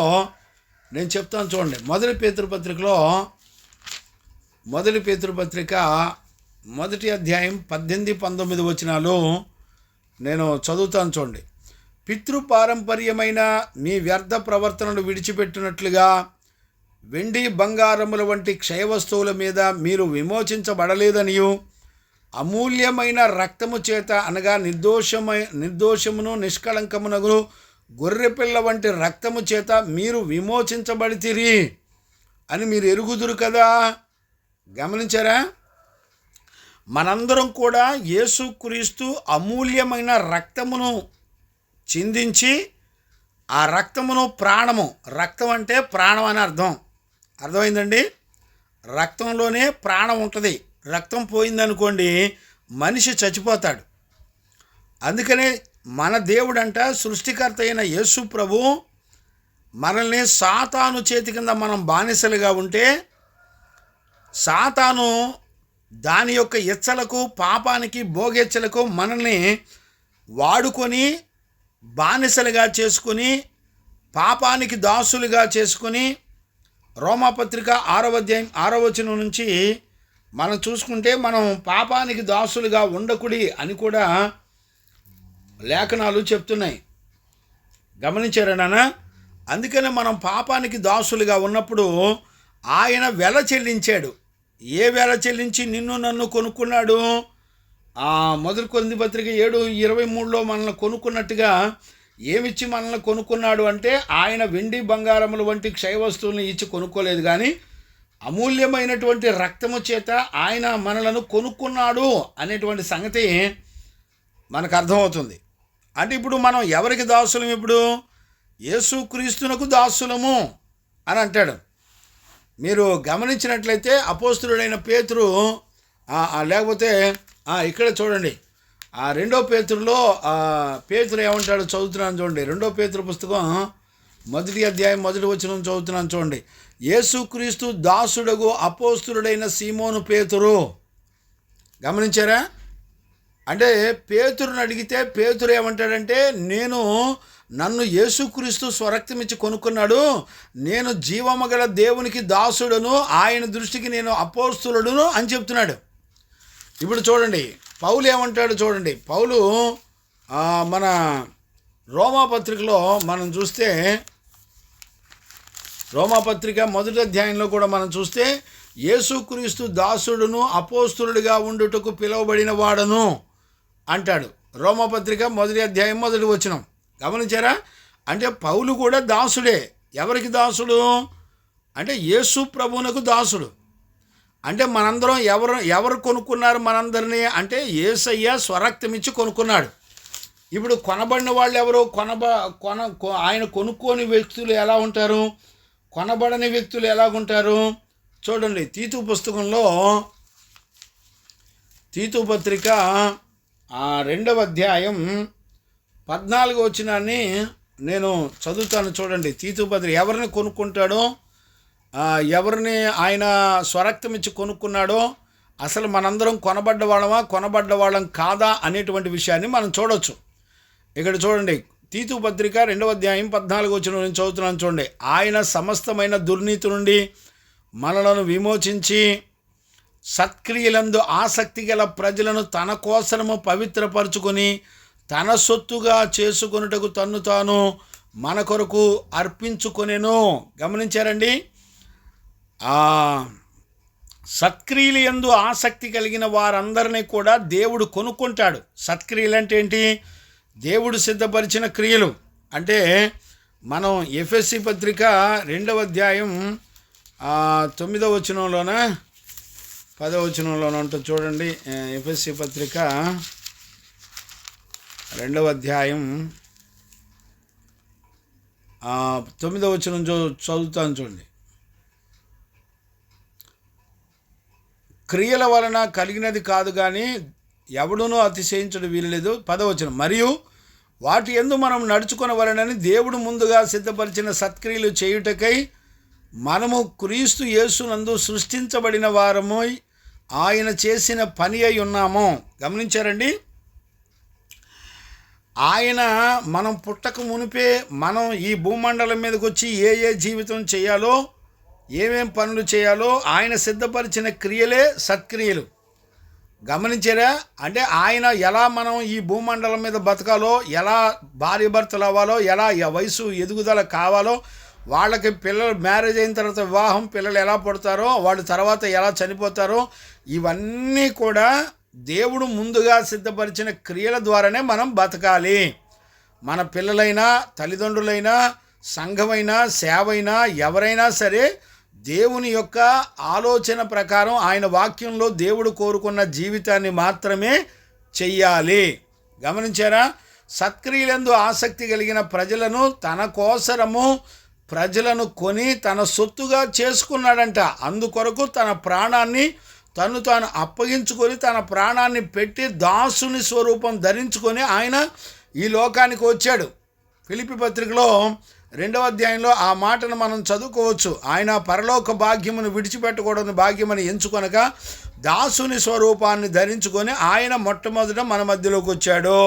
నేను చెప్తాను చూడండి. మొదటి పేతురుపత్రిక 1వ అధ్యాయం 18-19 వచనాలు నేను చదువుతాను చూడండి. పితృపారంపర్యమైన మీ వ్యర్థ ప్రవర్తనను విడిచిపెట్టినట్లుగా వెండి బంగారముల వంటి క్షయ వస్తువుల మీద మీరు విమోచించబడలేదనియు, అమూల్యమైన రక్తము చేత అనగా నిర్దోషమును నిష్కళంకమునగు గొర్రెపిల్ల వంటి రక్తము చేత మీరు విమోచించబడితిరి అని మీరు ఎరుగుదురు కదా. గమనించారా? మనందరం కూడా యేసుక్రీస్తు అమూల్యమైన రక్తమును చిందించి, ఆ రక్తమును రక్తం అంటే ప్రాణం అని అర్థమైందండి. రక్తంలోనే ప్రాణం ఉంటుంది. రక్తం పోయిందనుకోండి మనిషి చచ్చిపోతాడు. అందుకనే మన దేవుడంట, సృష్టికర్త అయిన యేసు ప్రభు మనల్ని సాతాను చేతి కింద మనం బానిసలుగా ఉంటే, సాతాను దాని యొక్క ఇచ్చలకు, పాపానికి, భోగెచ్చలకు మనల్ని వాడుకొని బానిసలుగా చేసుకుని, పాపానికి దాసులుగా చేసుకుని, రోమాపత్రిక 6వ అధ్యాయం 6వ వచనం నుంచి మనం చూసుకుంటే, మనం పాపానికి దాసులుగా ఉండకుడి అని కూడా లేఖనాలు చెప్తున్నాయి. గమనించారా నాన్న? అందుకనే మనం పాపానికి దాసులుగా ఉన్నప్పుడు ఆయన వెల చెల్లించాడు. ఏ వెల చెల్లించి నిన్ను నన్ను కొనుక్కున్నాడు? మొదటి కొరింథీ పత్రిక 7:23లో మనల్ని కొనుక్కున్నట్టుగా ఏమిచ్చి మనల్ని కొనుక్కున్నాడు అంటే, ఆయన వెండి బంగారముల వంటి క్షయ వస్తువులను ఇచ్చి కొనుక్కోలేదు, కానీ అమూల్యమైనటువంటి రక్తము చేత ఆయన మనలను కొనుక్కున్నాడు అనేటువంటి సంగతి మనకు అర్థమవుతుంది. అంటే ఇప్పుడు మనం ఎవరికి దాసులం? ఇప్పుడు యేసుక్రీస్తునకు దాసులము అని అంటాడు. మీరు గమనించినట్లయితే అపోస్తలుడైన పేతురు, లేకపోతే ఇక్కడ చూడండి, 2వ పేతురులో పేతురు ఏమంటాడు చదువుతున్నాను చూడండి. 2వ పేతురు పుస్తకం 1వ అధ్యాయం 1వ వచనం చదువుతున్నాను చూడండి. యేసుక్రీస్తు దాసుడగు అపోస్తలుడైన సీమోను పేతురు. గమనించారా? అంటే పేతురుని అడిగితే పేతురు ఏమంటాడంటే, నన్ను యేసుక్రీస్తు స్వరక్తమిచ్చి కొనుక్కున్నాడు, నేను జీవమగల దేవునికి దాసుడను, ఆయన దృష్టికి నేను అపోస్తలుడును అని చెప్తున్నాడు. ఇప్పుడు చూడండి పౌలు ఏమంటాడు చూడండి. పౌలు మన రోమాపత్రికలో మనం చూస్తే, రోమాపత్రిక 1వ అధ్యాయంలో కూడా మనం చూస్తే, యేసుక్రీస్తు దాసుడును అపోస్తలుడిగా ఉండుటకు పిలువబడిన వాడను అంటాడు. రోమాపత్రిక 1వ అధ్యాయం 1వ వచనం. గమనించారా? అంటే పౌలు కూడా దాసుడే. ఎవరికి దాసుడు అంటే యేసు ప్రభువునకు దాసుడు. అంటే మనందరం ఎవరు కొనుక్కున్నారు మనందరినీ అంటే, యేసయ్య స్వరక్తమిచ్చి కొనుక్కున్నాడు. ఇప్పుడు కొనబడిన వాళ్ళు ఎవరు? ఆయన కొనుక్కోని వ్యక్తులు ఎలా ఉంటారు? కొనబడని వ్యక్తులు ఎలాగుంటారు చూడండి. తీతు పత్రిక 2వ అధ్యాయం 14వ వచనాన్ని నేను చదువుతాను చూడండి. తీతు పత్రిక ఎవరిని కొనుక్కుంటాడో, ఎవరిని ఆయన స్వరక్తం ఇచ్చి కొనుక్కున్నాడో, అసలు మనందరం కొనబడ్డ వాళ్ళం కాదా అనేటువంటి విషయాన్ని మనం చూడొచ్చు. ఇక్కడ చూడండి, తీతు పత్రిక 2వ అధ్యాయం 14వ వచనం నేను చదువుతున్నాను చూడండి. ఆయన సమస్తమైన దుర్నీతి నుండి మనలను విమోచించి సత్క్రియలందు ఆసక్తి గల ప్రజలను తన కోసము పవిత్రపరచుకొని తన సొత్తుగా చేసుకొనుటకు తన్ను తాను మన కొరకు అర్పించుకొనెను. గమనించారండి? సత్క్రియలు యందు ఆసక్తి కలిగిన వారందరినీ కూడా దేవుడు కొనుక్కుంటాడు. సత్క్రియలు అంటే ఏంటి? దేవుడు సిద్ధపరిచిన క్రియలు. అంటే మనం ఎఫెసీ పత్రిక 2వ అధ్యాయం 9వ వచనంలోన 10వ వచనంలోన ఉంటుంది చూడండి. ఎఫెసీ పత్రిక 2వ అధ్యాయం 9వ వచనం చదువుతాను చూడండి. క్రియల వలన కలిగినది కాదు కానీ ఎవడునూ అతిశయించడం వీలులేదు. 10వ వచనం, మరియు వాటి యందు మనం నడుచుకొనవలెనని దేవుడు ముందుగా సిద్ధపరిచిన సత్క్రియలు చేయుటకై మనము క్రీస్తు యేసునందు సృష్టించబడిన వారము ఆయన చేసిన పని అయి ఉన్నాము. గమనించారండి? ఆయన మనం పుట్టక మునిపే మనం ఈ భూమండలం మీదకి వచ్చి ఏ జీవితం చేయాలో, ఏమేం పనులు చేయాలో ఆయన సిద్ధపరిచిన క్రియలే సత్క్రియలు. గమనించారా? అంటే ఆయన ఎలా మనం ఈ భూమండలం మీద బతకాలో, ఎలా భార్య భర్తలు అవ్వాలో, ఎలా వయసు ఎదుగుదల కావాలో, వాళ్ళకి పిల్లలు మ్యారేజ్ అయిన తర్వాత వివాహం, పిల్లలు ఎలా పుడతారో, వాళ్ళు తర్వాత ఎలా చనిపోతారో, ఇవన్నీ కూడా దేవుడు ముందుగా సిద్ధపరిచిన క్రియల ద్వారానే మనం బతకాలి. మన పిల్లలైనా, తల్లిదండ్రులైనా, సంఘమైనా, సేవైనా, ఎవరైనా సరే దేవుని యొక్క ఆలోచన ప్రకారం ఆయన వాక్యంలో దేవుడు కోరుకున్న జీవితాన్ని మాత్రమే చెయ్యాలి. గమనించారా? సత్క్రియలందు ఆసక్తి కలిగిన ప్రజలను తన కోసరము ప్రజలను కొని తన సొత్తుగా చేసుకున్నాడంట. అందుకొరకు తన ప్రాణాన్ని తాను అప్పగించుకొని తన ప్రాణాన్ని పెట్టి దాసుని స్వరూపం ధరించుకొని ఆయన ఈ లోకానికి వచ్చాడు. ఫిలిప్పీ పత్రికలో 2వ అధ్యాయంలో ఆ మాటను మనం చదువుకోవచ్చు. ఆయన పరలోక భాగ్యమును విడిచిపెట్టకూడని భాగ్యమని ఎంచుకొనక దాసుని స్వరూపాన్ని ధరించుకొని ఆయన మొట్టమొదట మన మధ్యలోకి వచ్చాడు.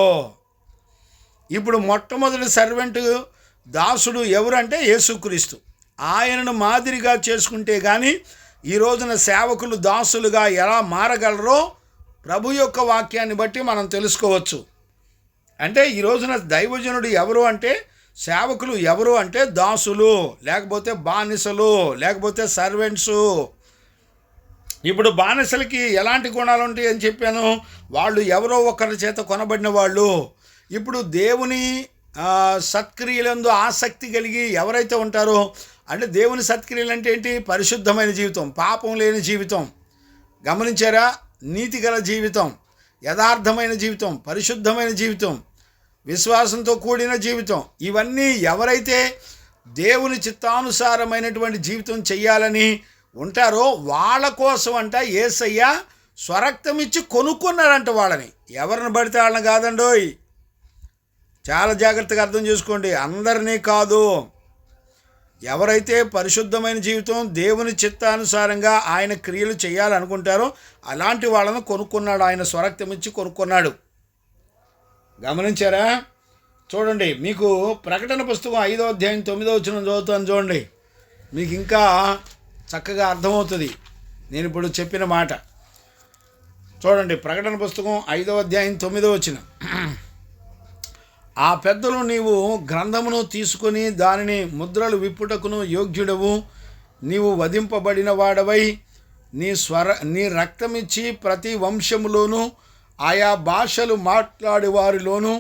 ఇప్పుడు మొట్టమొదటి సర్వెంట్ దాసుడు ఎవరంటే యేసుక్రీస్తు. ఆయనను మాదిరిగా చేసుకుంటే కానీ ఈ రోజున సేవకులు దాసులుగా ఎలా మారగలరో ప్రభు యొక్క వాక్యాన్ని బట్టి మనం తెలుసుకోవచ్చు. అంటే ఈ రోజున దైవజనుడు ఎవరు అంటే, సేవకులు ఎవరు అంటే దాసులు, లేకపోతే బానిసలు, లేకపోతే సర్వెంట్సు. ఇప్పుడు బానిసలకి ఎలాంటి గుణాలు ఉంటాయి అని చెప్పాను? వాళ్ళు ఎవరో ఒకరి చేత కొనబడిన వాళ్ళు. ఇప్పుడు దేవుని సత్క్రియలందు ఆసక్తి కలిగి ఎవరైతే ఉంటారో, అంటే దేవుని సత్క్రియలు అంటే ఏంటి? పరిశుద్ధమైన జీవితం, పాపం లేని జీవితం. గమనించారా? నీతి గల జీవితం, యథార్థమైన జీవితం, పరిశుద్ధమైన జీవితం, విశ్వాసంతో కూడిన జీవితం. ఇవన్నీ ఎవరైతే దేవుని చిత్తానుసారమైనటువంటి జీవితం చెయ్యాలని ఉంటారో వాళ్ళ కోసం అంట యేసయ్య స్వరక్తం ఇచ్చి కొనుక్కున్నారంట వాళ్ళని. ఎవరిని పడితే వాళ్ళని కాదండోయ్. చాలా జాగ్రత్తగా అర్థం చేసుకోండి. అందరినీ కాదు. ఎవరైతే పరిశుద్ధమైన జీవితం, దేవుని చిత్తానుసారంగా ఆయన క్రియలు చేయాలనుకుంటారో అలాంటి వాళ్ళను కొనుక్కున్నాడు. ఆయన స్వరక్తం ఇచ్చి కొనుక్కున్నాడు. గమనించారా? చూడండి, మీకు ప్రకటన పుస్తకం 5వ అధ్యాయం 9వ వచనం చదువుతాను చూడండి. మీకు ఇంకా చక్కగా అర్థమవుతుంది నేను ఇప్పుడు చెప్పిన మాట. చూడండి, ప్రకటన పుస్తకం 5వ అధ్యాయం 9వ వచనం. ఆ పెద్దలు, నీవు గ్రంథమును తీసుకొని దానిని ముద్రలు విప్పుటకును యోగ్యుడవు, నీవు వధింపబడిన వాడవై నీ రక్తమిచ్చి ప్రతి వంశములోను ఆయా భాషలు మాట్లాడేవారిలోను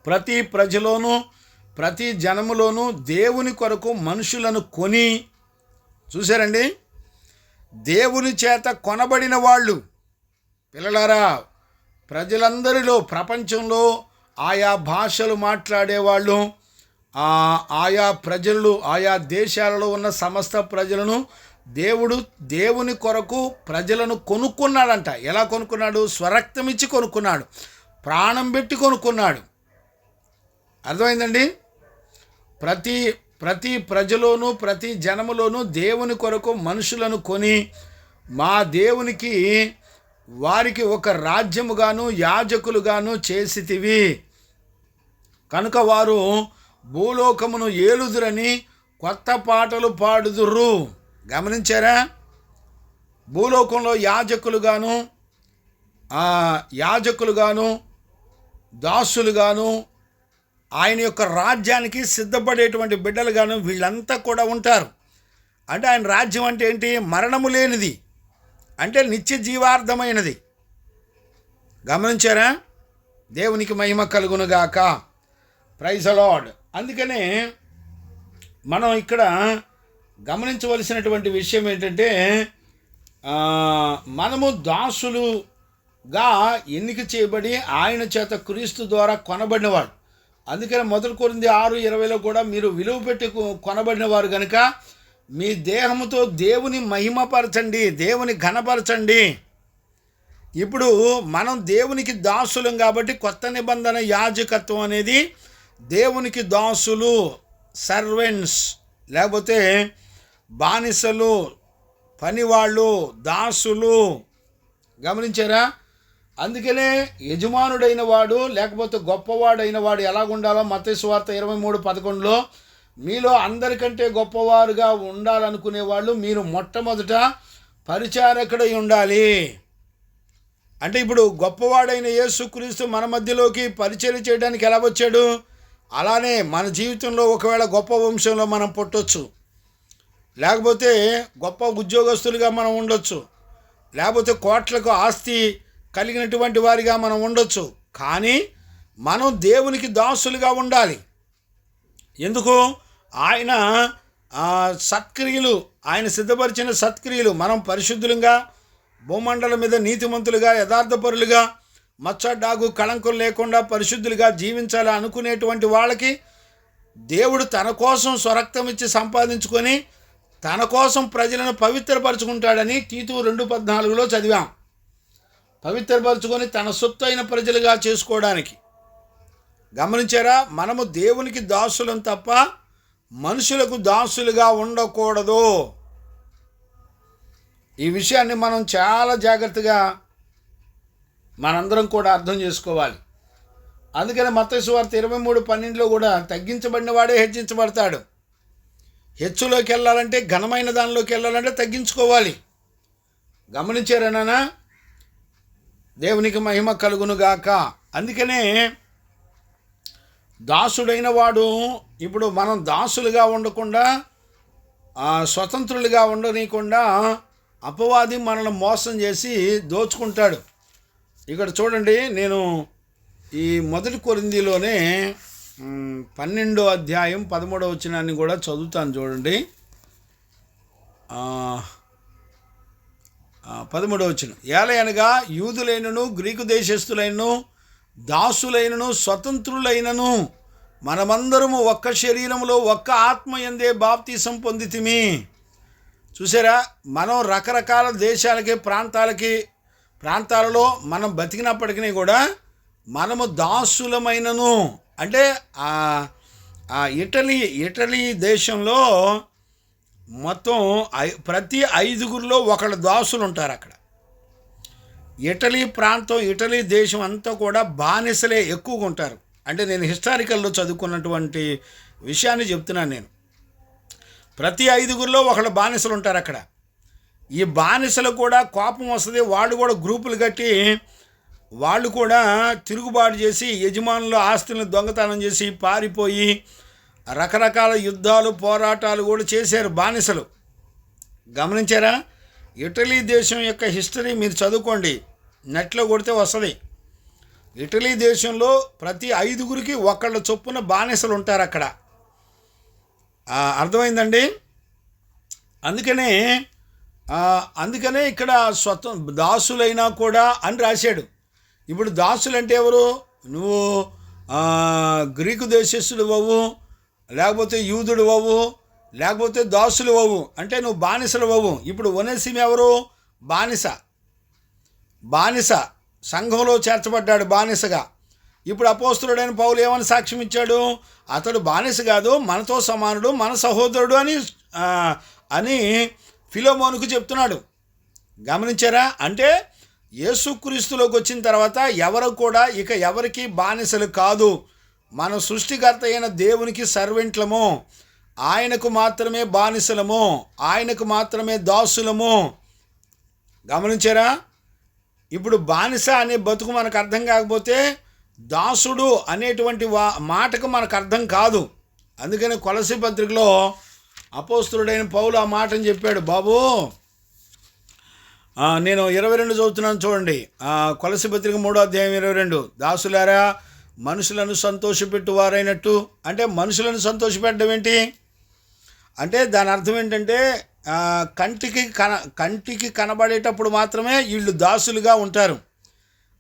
ప్రతి ప్రజలోను ప్రతి జనములోను దేవుని కొరకు మనుషులను కొని, చూశారండి, దేవుని చేత కొనబడిన వాళ్ళు. పిల్లలారా, ప్రజలందరిలో, ప్రపంచంలో ఆయా భాషలు మాట్లాడేవాళ్ళు, ఆయా ప్రజలు, ఆయా దేశాలలో ఉన్న సమస్త ప్రజలను దేవుని కొరకు ప్రజలను కొనుక్కున్నాడంట. ఎలా కొనుక్కున్నాడు? స్వరక్తం ఇచ్చి కొనుక్కున్నాడు, ప్రాణం పెట్టి కొనుక్కున్నాడు. అర్థమైందండి? ప్రతి ప్రజలోనూ ప్రతి జనములోనూ దేవుని కొరకు మనుషులను కొని మా దేవునికి వారికి ఒక రాజ్యముగాను యాజకులుగాను చేసితివి కనుక వారు భూలోకమును ఏలుదురని కొత్త పాటలు పాడుదురు. గమనించారా? భూలోకంలో యాజకులుగాను దాసులుగాను ఆయన యొక్క రాజ్యానికి సిద్ధపడేటువంటి బిడ్డలుగాను వీళ్ళంతా కూడా ఉంటారు. అంటే ఆయన రాజ్యం అంటే ఏంటి? మరణము లేనిది, అంటే నిత్య జీవార్థమైనది. గమనించారా? దేవునికి మహిమ కలుగునుగాక. Praise the Lord. అందుకనే మనం ఇక్కడ గమనించవలసినటువంటి విషయం ఏంటంటే మనము దాసులుగా ఎన్నిక చేయబడి ఆయన చేత క్రీస్తు ద్వారా కొనబడినవాడు. అందుకని 1 కొరింథీ 6:20 కూడా మీరు విలువ పెట్టి కొనబడిన వారు కనుక మీ దేహముతో దేవుని మహిమపరచండి, దేవుని ఘనపరచండి. ఇప్పుడు మనం దేవునికి దాసులం కాబట్టి కొత్త నిబంధన యాజకత్వం అనేది దేవునికి దాసులు, సర్వెంట్స్, లేకపోతే బానిసలు, పనివాళ్ళు, దాసులు. గమనించారా? అందుకనే యజమానుడైన వాడు లేకపోతే గొప్పవాడైన వాడు ఎలాగుండాలో మత్తయి సువార్త 23:11లో మీలో అందరికంటే గొప్పవారుగా ఉండాలనుకునే వాళ్ళు మీరు మొట్టమొదట పరిచారకుడై ఉండాలి. అంటే ఇప్పుడు గొప్పవాడైన యేసుక్రీస్తు మన మధ్యలోకి పరిచర్య చేయడానికి ఎలా వచ్చాడు? అలానే మన జీవితంలో ఒకవేళ గొప్ప వంశంలో మనం పుట్టొచ్చు, లేకపోతే గొప్ప ఉద్యోగస్తులుగా మనం ఉండొచ్చు, లేకపోతే కోట్లకు ఆస్తి కలిగినటువంటి వారిగా మనం ఉండొచ్చు. కానీ మనం దేవునికి దాసులుగా ఉండాలి. ఎందుకు? ఆయన సత్క్రియలు, ఆయన సిద్ధపరిచిన సత్క్రియలు మనం పరిశుద్ధులుగా, భూమండలం మీద నీతిమంతులుగా, యథార్థపరులుగా, మచ్చ డాగు కళంకం లేకుండా పరిశుద్ధులుగా జీవించాలి అనుకునేటువంటి వాళ్ళకి దేవుడు తన కోసం స్వరక్తం ఇచ్చి సంపాదించుకొని తన కోసం ప్రజలను పవిత్రపరచుకుంటాడని తీతు 2:14లో చదివాం. పవిత్రపరచుకొని తన సొత్తు అయిన ప్రజలుగా చేసుకోవడానికి. గమనించారా? మనము దేవునికి దాసులం తప్ప మనుషులకు దాసులుగా ఉండకూడదు. ఈ విషయాన్ని మనం చాలా జాగ్రత్తగా మనందరం కూడా అర్థం చేసుకోవాలి. అందుకని మత్తయి సువార్త 23:12లో కూడా తగ్గించబడిన వాడే హెచ్చించబడతాడు. హెచ్చులోకి వెళ్ళాలంటే, ఘనమైన దానిలోకి వెళ్ళాలంటే తగ్గించుకోవాలి. గమనించారేనా? దేవునికి మహిమ కలుగునుగాక. అందుకనే దాసుడైన వాడు ఇప్పుడు మనం దాసులుగా ఉండకుండా, స్వతంత్రులుగా ఉండనీయకుండా అపవాది మనల్ని మోసం చేసి దోచుకుంటాడు. ఇక్కడ చూడండి, నేను ఈ 1 కొరింథీలోనే 12వ అధ్యాయం 13వ వచనాన్ని కూడా చదువుతాను. చూడండి, 13వ వచనం. ఏలయనగా యూదులైనను గ్రీకు దేశస్థులైనను దాసులైనను స్వతంత్రులైనను మనమందరము ఒక్క శరీరములో ఒక్క ఆత్మ యందే బాప్తీసం పొందితిమి. చూసారా? మనం రకరకాల దేశాలకి ప్రాంతాలలో మనం బతికినప్పటికీ కూడా మనము దాసులమైనను. అంటే ఇటలీ దేశంలో మొత్తం ప్రతి 5గురిలో ఒకళ్ళ దాసులు ఉంటారు. అక్కడ ఇటలీ దేశం అంతా కూడా బానిసలే ఎక్కువగా ఉంటారు. అంటే నేను హిస్టారికల్లో చదువుకున్నటువంటి విషయాన్ని చెప్తున్నాను. నేను ప్రతి 5గురిలో ఒకళ్ళ బానిసలు ఉంటారు అక్కడ. ఈ బానిసలు కూడా కోపం వస్తుంది. వాళ్ళు కూడా గ్రూపులు కట్టి వాళ్ళు కూడా తిరుగుబాటు చేసి యజమానుల ఆస్తులను దొంగతనం చేసి పారిపోయి రకరకాల యుద్ధాలు, పోరాటాలు కూడా చేశారు బానిసలు. గమనించారా? ఇటలీ దేశం యొక్క హిస్టరీ మీరు చదువుకోండి, నెట్లో కొడితే వస్తుంది. ఇటలీ దేశంలో ప్రతి 5గురికి ఒకళ్ళ చొప్పున బానిసలు ఉంటారు అక్కడ. అర్థమైందండి? అందుకనే ఇక్కడ దాసులైనా కూడా అని రాశాడు. ఇప్పుడు దాసులు అంటే ఎవరు? నువ్వు గ్రీకు దేశస్థుడు అవ్వు, లేకపోతే యూదుడు అవ్వు, లేకపోతే దాసులు అవ్వు, అంటే నువ్వు బానిసలు అవ్వు. ఇప్పుడు ఒనేసిము ఎవరు? బానిస సంఘంలో చేర్చబడ్డాడు బానిసగా. ఇప్పుడు అపోస్తలుడైన పౌలు ఏమని సాక్ష్యం ఇచ్చాడు? అతడు బానిస కాదు, మనతో సమానుడు, మన సహోదరుడు అని ఫిలోమోనుకు చెప్తున్నాడు. గమనించారా? అంటే యేసుక్రీస్తులోకి వచ్చిన తర్వాత ఎవరు కూడా ఇక ఎవరికి బానిసలు కాదు. మన సృష్టికర్త అయిన దేవునికి సర్వెంట్లము, ఆయనకు మాత్రమే బానిసలము, ఆయనకు మాత్రమే దాసులము. గమనించారా? ఇప్పుడు బానిస అనే బతుకు మనకు అర్థం కాకపోతే దాసుడు అనేటువంటి మాటకు మనకు అర్థం కాదు. అందుకని కొలస్సీ పత్రికలో అపోస్తలుడైన పౌలు ఆ మాటని చెప్పాడు. బాబు, నేను 22 చదువుతున్నాను చూడండి. కొలస్సీ పత్రిక 3:22, దాసులారా మనుషులను సంతోషపెట్టువారైనట్టు. అంటే మనుషులను సంతోషపెట్టడం ఏంటి అంటే దాని అర్థం ఏంటంటే కంటికి కనబడేటప్పుడు మాత్రమే వీళ్ళు దాసులుగా ఉంటారు,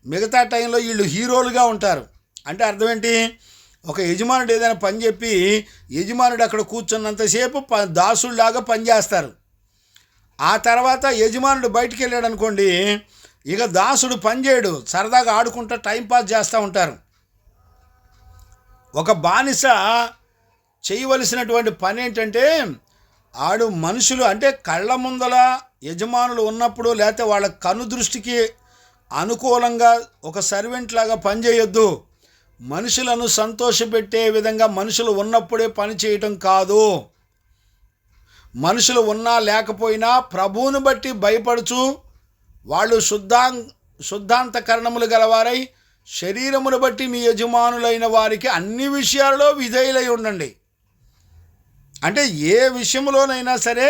మిగతా టైంలో వీళ్ళు హీరోలుగా ఉంటారు. అంటే అర్థం ఏంటి? ఒక యజమానుడు ఏదైనా పని చెప్పి యజమానుడు అక్కడ కూర్చున్నంతసేపు దాసుల్లాగా పనిచేస్తారు. ఆ తర్వాత యజమానుడు బయటికి వెళ్ళాడు అనుకోండి, ఇక దాసుడు పని చేయడు, సరదాగా ఆడుకుంటూ టైంపాస్ చేస్తూ ఉంటారు. ఒక బానిస చేయవలసినటువంటి పని ఏంటంటే ఆడు మనుషులు అంటే కళ్ళ ముందల యజమానులు ఉన్నప్పుడు లేకపోతే వాళ్ళ కనుదృష్టికి అనుకూలంగా ఒక సర్వెంట్ లాగా పనిచేయొద్దు. మనుషులను సంతోషపెట్టే విధంగా మనుషులు ఉన్నప్పుడే పని చేయటం కాదు. మనుషులు ఉన్నా లేకపోయినా ప్రభువును బట్టి భయపడుచు వాళ్ళు శుద్ధాంతకరణములు గలవారై శరీరమును బట్టి మీ యజమానులైన వారికి అన్ని విషయాల్లో విధేయులై ఉండండి. అంటే ఏ విషయంలోనైనా సరే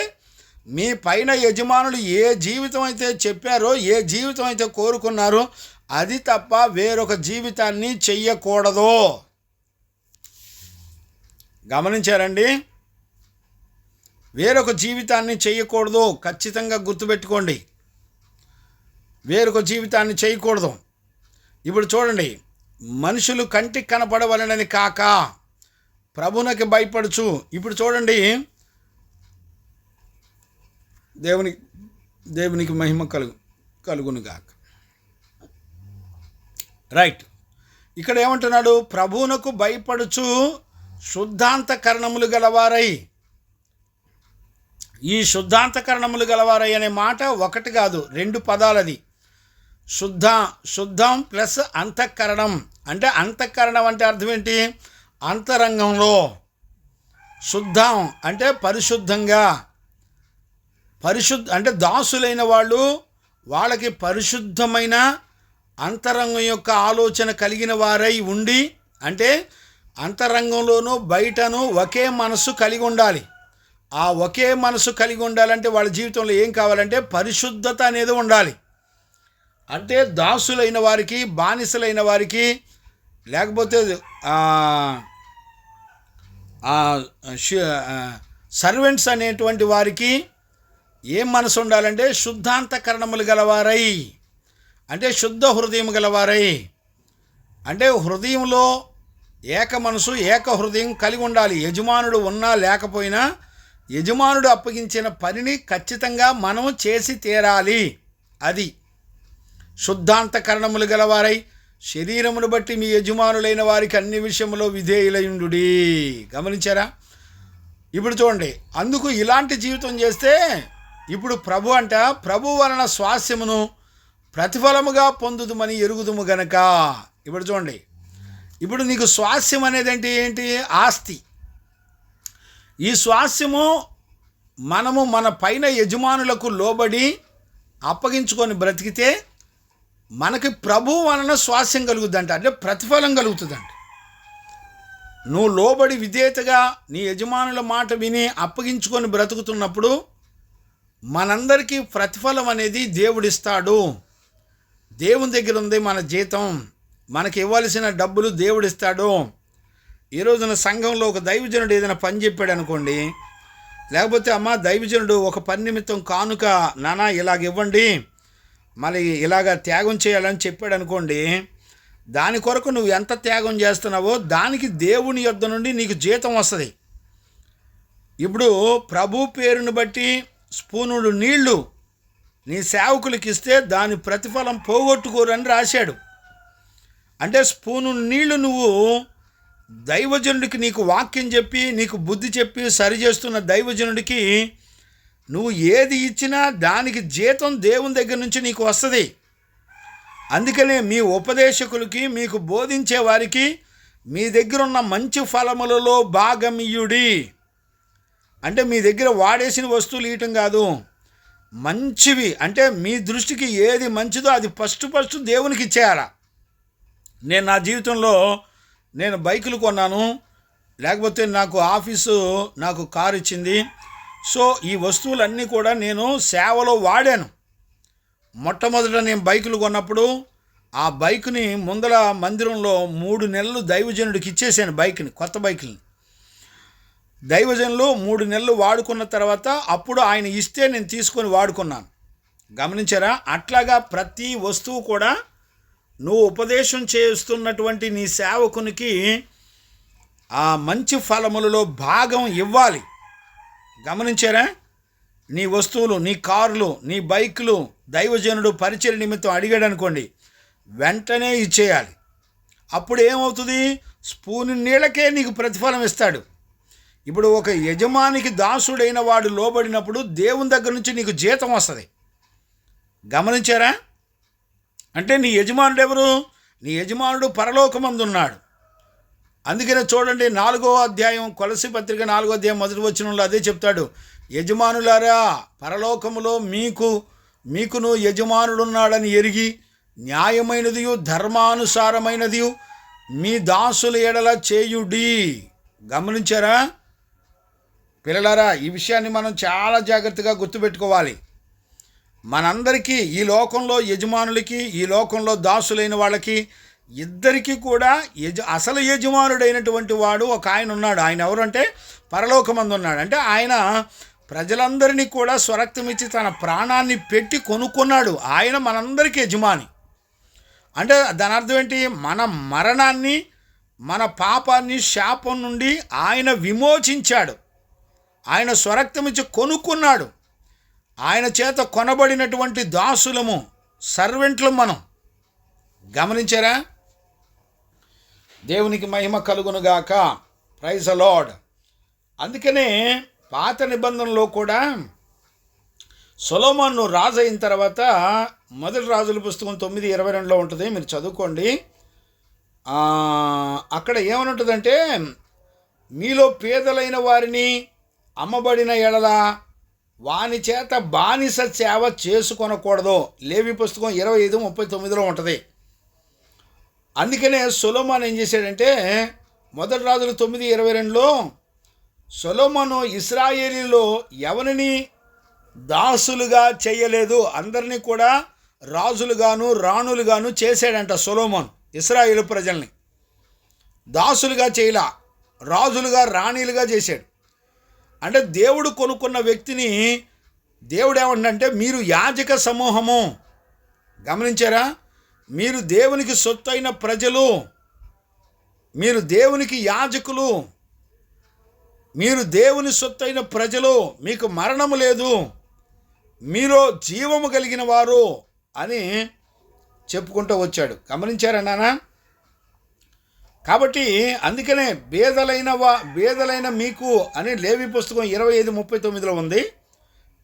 మీ పైన యజమానులు ఏ జీవితం అయితే చెప్పారో, ఏ జీవితం అయితే కోరుకున్నారో అది తప్ప వేరొక జీవితాన్ని చెయ్యకూడదు. గమనించారండి? వేరొక జీవితాన్ని చేయకూడదు. ఖచ్చితంగా గుర్తుపెట్టుకోండి, వేరొక జీవితాన్ని చేయకూడదు. ఇప్పుడు చూడండి, మనుషులు కంటికి కనపడవలనని కాక ప్రభువునకి భయపడుచు. ఇప్పుడు చూడండి, దేవునికి మహిమ కలుగునుగాక. రైట్. ఇక్కడ ఏమంటున్నాడు? ప్రభువునకు భయపడుచు శుద్ధాంతకరణములు గలవారై. ఈ శుద్ధాంతకరణములు గలవారై అనే మాట ఒకటి కాదు, 2 పదాలది. శుద్ధం ప్లస్ అంతఃకరణం. అంటే అంతఃకరణం అంటే అర్థం ఏంటి? అంతరంగంలో. శుద్ధం అంటే పరిశుద్ధంగా. అంటే దాసులైన వాళ్ళకి పరిశుద్ధమైన అంతరంగం యొక్క ఆలోచన కలిగిన వారై ఉండి, అంటే అంతరంగంలోనూ బయటను ఒకే మనసు కలిగి ఉండాలి. ఆ ఒకే మనసు కలిగి ఉండాలంటే వాళ్ళ జీవితంలో ఏం కావాలంటే పరిశుద్ధత అనేది ఉండాలి. అంటే దాసులైన వారికి, బానిసలైన వారికి, లేకపోతే సర్వెంట్స్ అనేటువంటి వారికి ఏం మనసు ఉండాలంటే శుద్ధాంతకరణములు గలవారై. అంటే శుద్ధ హృదయం గలవారై. అంటే హృదయంలో ఏక మనసు, ఏక హృదయం కలిగి ఉండాలి. యజమానుడు ఉన్నా లేకపోయినా యజమానుడు అప్పగించిన పనిని ఖచ్చితంగా మనము చేసి తీరాలి. అది శుద్ధాంతకరణములు గలవారై శరీరమును బట్టి మీ యజమానులైన వారికి అన్ని విషయంలో విధేయులయుండుడి. గమనించారా? ఇప్పుడు చూడండి, అందుకు ఇలాంటి జీవితం చేస్తే ఇప్పుడు ప్రభు వలన స్వాస్యమును ప్రతిఫలముగా పొందుదుమని ఎరుగుదుము గనక. ఇప్పుడు చూడండి, ఇప్పుడు నీకు స్వాస్యం అనేది ఏంటి? ఆస్తి. ఈ స్వాస్యము మనము మన పైన యజమానులకు లోబడి అప్పగించుకొని బ్రతికితే మనకి ప్రభు వలన స్వాస్యం కలుగుద్దంట. అంటే ప్రతిఫలం కలుగుతుందంట. నువ్వు లోబడి విధేయతగా నీ యజమానుల మాట విని అప్పగించుకొని బ్రతుకుతున్నప్పుడు మనందరికీ ప్రతిఫలం అనేది దేవుడిస్తాడు. దేవుని దగ్గర ఉంది మన జీతం, మనకి ఇవ్వాల్సిన డబ్బులు దేవుడిస్తాడు. ఈ రోజున సంఘంలో ఒక దైవజనుడు ఏదైనా పని చెప్పాడు అనుకోండి, లేకపోతే అమ్మ దైవజనుడు ఒక పని నిమిత్తం కానుక నానా ఇలాగ ఇవ్వండి, మళ్ళీ ఇలాగ త్యాగం చేయాలని చెప్పాడు అనుకోండి, దాని కొరకు నువ్వు ఎంత త్యాగం చేస్తున్నావో దానికి దేవుని యొద్ద నుండి నీకు జీతం వస్తుంది. ఇప్పుడు ప్రభు పేరును బట్టి స్పూనుడు నీళ్లు నీ సేవకులకి ఇస్తే దాని ప్రతిఫలం పోగొట్టుకోరని రాశాడు. అంటే స్పూను నీళ్లు నువ్వు దైవజనుడికి నీకు వాక్యం చెప్పి నీకు బుద్ధి చెప్పి సరిచేస్తున్న దైవజనుడికి నువ్వు ఏది ఇచ్చినా దానికి జీతం దేవుని దగ్గర నుంచి నీకు వస్తుంది. అందుకనే మీ ఉపదేశకులకి మీకు బోధించే వారికి మీ దగ్గర ఉన్న మంచి ఫలములలో భాగమియుడి. అంటే మీ దగ్గర వాడేసిన వస్తువులు ఇవ్వటం కాదు, మంచివి అంటే మీ దృష్టికి ఏది మంచిదో అది ఫస్ట్ దేవునికి ఇచ్చేయాల. నేను నా జీవితంలో నేను బైకులు కొన్నాను, లేకపోతే నాకు ఆఫీసు నాకు కారు ఇచ్చింది. సో ఈ వస్తువులన్నీ కూడా నేను సేవలో వాడాను. మొట్టమొదట నేను బైకులు కొన్నప్పుడు ఆ బైక్ని ముందర మందిరంలో 3 నెలలు దైవజనుడికి ఇచ్చేసాను. బైక్ని, కొత్త బైకుని దైవజనులు 3 నెలలు వాడుకున్న తర్వాత అప్పుడు ఆయన ఇస్తే నేను తీసుకొని వాడుకున్నాను. గమనించారా? అట్లాగా ప్రతి వస్తువు కూడా నువ్వు ఉపదేశం చేస్తున్నటువంటి నీ సేవకునికి ఆ మంచి ఫలములలో భాగం ఇవ్వాలి. గమనించారా? నీ వస్తువులు, నీ కార్లు, నీ బైకులు దైవజనుడు పరిచయ నిమిత్తం అడిగాడు అనుకోండి, వెంటనే ఇచ్చేయాలి. అప్పుడు ఏమవుతుంది? స్పూను నీళ్ళకే నీకు ప్రతిఫలం ఇస్తాడు. ఇప్పుడు ఒక యజమానికి దాసుడైన వాడు లోబడినప్పుడు దేవుని దగ్గర నుంచి నీకు జీతం వస్తుంది. గమనించారా? అంటే నీ యజమానుడు ఎవరు? నీ యజమానుడు పరలోకమందు ఉన్నాడు. అందుకనే చూడండి 4వ అధ్యాయం కొలస్సీ పత్రిక 4వ అధ్యాయం 1వ వచనంలో అదే చెప్తాడు. యజమానులారా, పరలోకములో మీకును యజమానుడున్నాడని ఎరిగి న్యాయమైనదియు ధర్మానుసారమైనదియు మీ దాసుల ఎడల చేయుడి. గమనించారా పిల్లలారా? ఈ విషయాన్ని మనం చాలా జాగ్రత్తగా గుర్తుపెట్టుకోవాలి. మనందరికీ, ఈ లోకంలో యజమానులకి, ఈ లోకంలో దాసులైన వాళ్ళకి ఇద్దరికీ కూడా అసలు యజమానుడైనటువంటి వాడు ఒక ఆయన ఉన్నాడు. ఆయన ఎవరంటే పరలోకమందు ఉన్నాడు. అంటే ఆయన ప్రజలందరినీ కూడా స్వరక్తం ఇచ్చి తన ప్రాణాన్ని పెట్టి కొనుక్కున్నాడు. ఆయన మనందరికీ యజమాని. అంటే దాని అర్థం ఏంటి? మన మరణాన్ని, మన పాపాన్ని, శాపం నుండి ఆయన విమోచించాడు. ఆయన స్వరక్తం ఇచ్చి కొనుక్కున్నాడు. ఆయన చేత కొనబడినటువంటి దాసులము, సర్వెంట్లు మనం. గమనించారా? దేవునికి మహిమ కలుగునుగాక. Praise the Lord. అందుకనే పాత నిబంధనలో కూడా సొలొమోను రాజు అయిన తర్వాత మొదటి రాజుల పుస్తకం 9:22 ఉంటుంది, మీరు చదువుకోండి. అక్కడ ఏమనుంటుందంటే, మీలో పేదలైన వారిని అమ్మబడిన ఎడల వాని చేత బానిస సేవ చేసుకొనకూడదు. లేవి పుస్తకం 25:39 ఉంటుంది. అందుకనే సొలొమోను ఏం చేశాడంటే, మొదటి రాజులు 9:22లో సొలొమోను ఇశ్రాయేలీలో ఎవరిని దాసులుగా చేయలేదు, అందరినీ కూడా రాజులుగాను రాణులుగాను చేశాడంట. సొలొమోను ఇశ్రాయేలు ప్రజల్ని దాసులుగా చేయలా, రాజులుగా రాణీలుగా చేశాడు. అంటే దేవుడు కొనుక్కున్న వ్యక్తిని దేవుడు ఏమంటే, మీరు యాజక సమూహము. గమనించారా? మీరు దేవునికి సొత్తైన ప్రజలు, మీరు దేవునికి యాజకులు, మీరు దేవుని సొత్తైన ప్రజలు, మీకు మరణము లేదు, మీరు జీవము కలిగిన వారు అని చెప్పుకుంటూ వచ్చాడు. గమనించారా నాన్న? కాబట్టి అందుకనే బేదలైన మీకు అని లేవి పుస్తకం 25:39 ఉంది.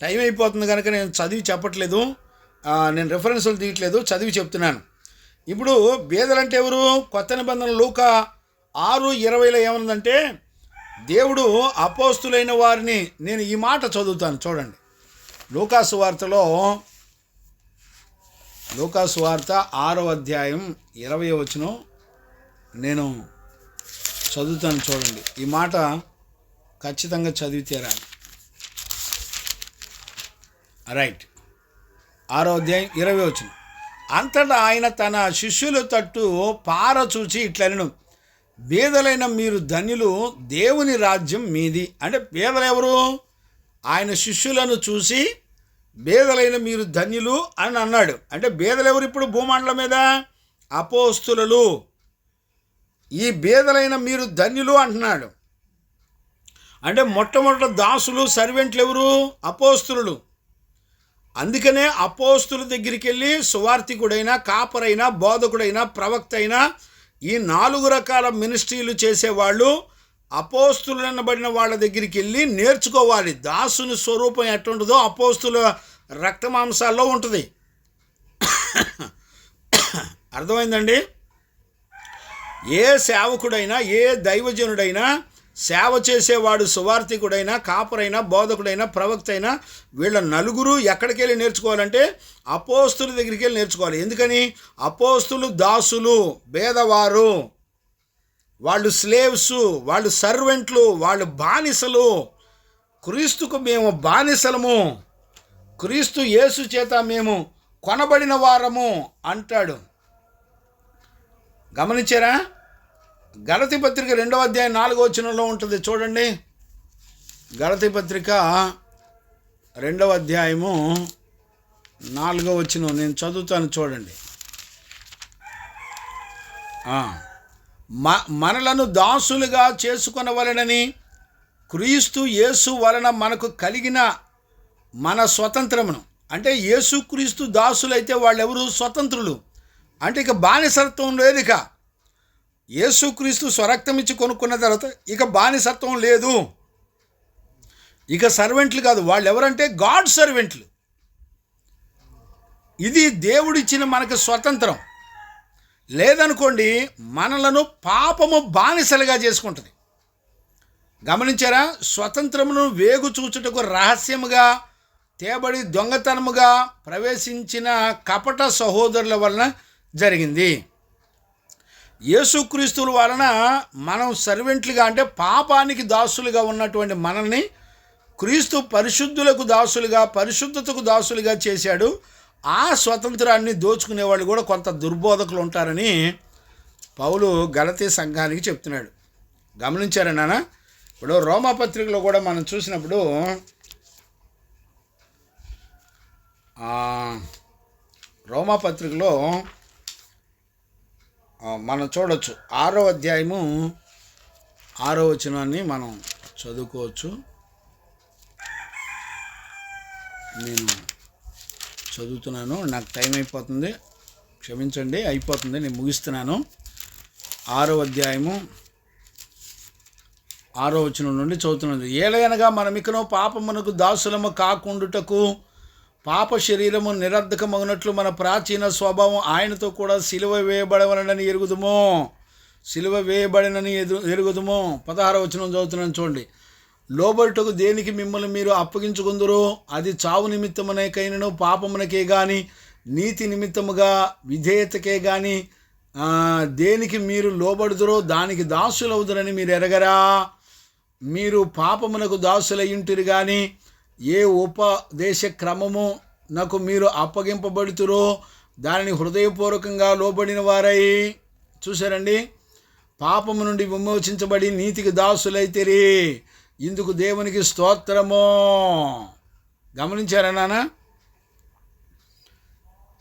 టైం అయిపోతుంది కనుక నేను చదివి చెప్పట్లేదు, నేను రెఫరెన్సులు తీయట్లేదు, చదివి చెప్తున్నాను. ఇప్పుడు బేదలంటే ఎవరు? కొత్త నిబంధన లూకా 6:20లో ఏమన్నదంటే, దేవుడు అపోస్తులైన వారిని, నేను ఈ మాట చదువుతాను చూడండి. లూకా సువార్తలో, లూకా సువార్త 6వ అధ్యాయం 20వ వచనం నేను చదువుతాను చూడండి. ఈ మాట ఖచ్చితంగా చదివితేరా. రైట్. 6వ అధ్యాయం 20వ వచనం. అంతటా ఆయన తన శిష్యుల తట్టు పారచూచి ఇట్లనెను, బేదలైన మీరు ధన్యులు, దేవుని రాజ్యం మీది. అంటే బేదలు ఎవరు? ఆయన శిష్యులను చూసి బేదలైన మీరు ధన్యులు అని అన్నాడు. అంటే బేదలు ఎవరు ఇప్పుడు భూమండలం మీద? అపోస్తులు. ఈ బేదలైన మీరు ధన్యులు అంటున్నాడు. అంటే మొట్టమొదటి దాసులు సర్వెంట్లు ఎవరు? అపోస్తులు. అందుకనే అపోస్తుల దగ్గరికి వెళ్ళి సువార్థికుడైనా, కాపరైనా, బోధకుడైనా, ప్రవక్త అయినా ఈ 4 రకాల మినిస్ట్రీలు చేసేవాళ్ళు అపోస్తులు అనబడిన వాళ్ళ దగ్గరికి వెళ్ళి నేర్చుకోవాలి. దాసుని స్వరూపం ఎట్టుంటుందో అపోస్తుల రక్తమాంసాల్లో ఉంటుంది. అర్థమైందండి? ఏ సేవకుడైనా, ఏ దైవజనుడైనా, సేవ చేసేవాడు సువార్థికుడైనా, కాపరైనా, బోధకుడైనా, ప్రవక్త అయినా వీళ్ళ నలుగురు ఎక్కడికి వెళ్ళి నేర్చుకోవాలంటే అపోస్తుల దగ్గరికి వెళ్ళి నేర్చుకోవాలి. ఎందుకని? అపోస్తులు దాసులు, భేదవారు, వాళ్ళు స్లేవ్స్, వాళ్ళు సర్వెంట్లు, వాళ్ళు బానిసలు. క్రీస్తుకు మేము బానిసలము, క్రీస్తు యేసు చేత మేము కొనబడిన వారము అంటాడు. గమనించారా? గలతీ పత్రిక 2వ అధ్యాయం 4వ వచనంలో ఉంటుంది చూడండి. గలతీ పత్రిక 2వ అధ్యాయము 4వ వచనం నేను చదువుతాను చూడండి. మనలను దాసులుగా చేసుకొనవలెనని క్రీస్తు యేసు వలన మనకు కలిగిన మన స్వతంత్రమును, అంటే యేసుక్రీస్తు దాసులైతే వాళ్ళెవరు? స్వతంత్రులు. అంటే ఇక బానిసత్వం లేదు. ఇక యేసుక్రీస్తు స్వరక్తం ఇచ్చి కొనుక్కున్న తర్వాత ఇక బానిసత్వం లేదు. ఇక సర్వెంట్లు కాదు, వాళ్ళు ఎవరంటే గాడ్ సర్వెంట్లు. ఇది దేవుడిచ్చిన మనకు స్వతంత్రం. లేదనుకోండి మనలను పాపము బానిసలుగా చేసుకుంటుంది. గమనించారా? స్వతంత్రమును వేగు చూచుటకు రహస్యముగా తేబడి దొంగతనముగా ప్రవేశించిన కపట సహోదరుల వలన జరిగింది. యేసుక్రీస్తుల వలన మనం సర్వెంట్లుగా, అంటే పాపానికి దాసులుగా ఉన్నటువంటి మనల్ని క్రీస్తు పరిశుద్ధులకు దాసులుగా, పరిశుద్ధతకు దాసులుగా చేశాడు. ఆ స్వతంత్రాన్ని దోచుకునేవాళ్ళు కూడా కొంత దుర్బోధకులు ఉంటారని పౌలు గలతీ సంఘానికి చెప్తున్నాడు. గమనించారా నాన్న? ఇప్పుడు రోమాపత్రికలో కూడా మనం చూసినప్పుడు రోమాపత్రికలో మనం చూడవచ్చు 6వ అధ్యాయము 6వ వచనాన్ని మనం చదువుకోవచ్చు. నేను చదువుతున్నాను, నాకు టైం అయిపోతుంది, క్షమించండి, అయిపోతుంది, నేను ముగిస్తున్నాను. 6వ అధ్యాయము 6వ వచనం నుండి చదువుతున్నాను. ఏలయనగా మనమికను పాపమునకు దాసులము కాకుండుటకు పాప శరీరము నిరర్ధకమగునట్లు మన ప్రాచీన స్వభావం ఆయనతో కూడా సిలువ వేయబడవలనని ఎరుగుదుము. సిలువ వేయబడినని ఎరుగుదుము. 16వ వచనం చదువుతున్నాను చూడండి. లోబడుటకు దేనికి మిమ్మల్ని మీరు అప్పగించుకుందురు? అది చావు నిమిత్తమునకైనను పాపమునకే గాని నీతి నిమిత్తముగా విధేయతకే గాని దేనికి మీరు లోబడుదురో దానికి దాసులవుదురని మీరు ఎరగరా? మీరు పాపమునకు దాసులయ్యుంటిరి కానీ ఏ ఉపదేశ క్రమము నాకు మీరు అప్పగింపబడుతురో దానిని హృదయపూర్వకంగా లోబడిన వారై, చూసారండి, పాపము నుండి విమోచించబడి నీతికి దాసులైతిరి. ఇందుకు దేవునికి స్తోత్రము. గమనించారా నాన్న?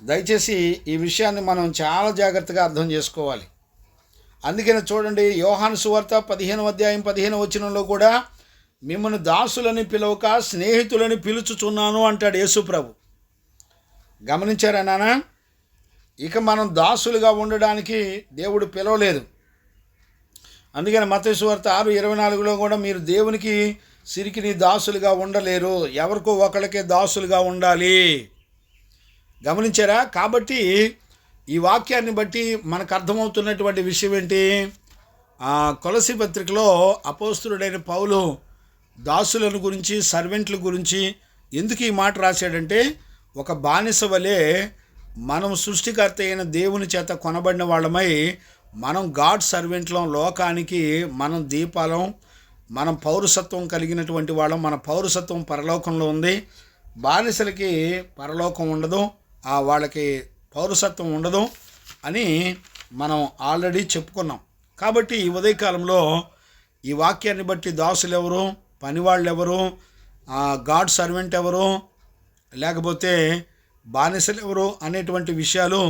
దయచేసి ఈ విషయాన్ని మనం చాలా జాగ్రత్తగా అర్థం చేసుకోవాలి. అందుకని చూడండి, యోహాను సువార్త 15వ అధ్యాయం 15వ వచనంలో కూడా మిమ్మల్ని దాసులని పిలవక స్నేహితులని పిలుచుచున్నాను అంటాడు యేసుప్రభు. గమనించారా నాన్న? ఇక మనం దాసులుగా ఉండడానికి దేవుడు పిలవలేదు. అందుకని మత్తయి సువార్త 6:24లో కూడా మీరు దేవునికి సిరికిని దాసులుగా ఉండలేరు, ఎవరికో ఒకళ్ళకే దాసులుగా ఉండాలి. గమనించారా? కాబట్టి ఈ వాక్యాన్ని బట్టి మనకు అర్థమవుతున్నటువంటి విషయం ఏంటి? కొలసీ పత్రికలో అపోస్తలుడైన పౌలు దాసులను గురించి, సర్వెంట్ల గురించి ఎందుకు ఈ మాట రాశాడంటే, ఒక బానిస వలె మనం సృష్టికర్త అయిన దేవుని చేత కొనబడిన వాళ్ళమై మనం గాడ్ సర్వెంట్లం, లోకానికి మనం దీపాలం, మనం పౌరసత్వం కలిగినటువంటి వాళ్ళం. మన పౌరసత్వం పరలోకంలో ఉంది. బానిసలకి పరలోకం ఉండదు, వాళ్ళకి పౌరసత్వం ఉండదు అని మనం ఆల్రెడీ చెప్పుకున్నాం. కాబట్టి ఈ ఉదయకాలంలో ఈ వాక్యాన్ని బట్టి దాసులు ఎవరు, పనివాళ్ళు ఎవరు, గాడ్ సర్వెంట్ ఎవరు, లేకపోతే బానిసలు ఎవరు అనేటువంటి విషయాలు,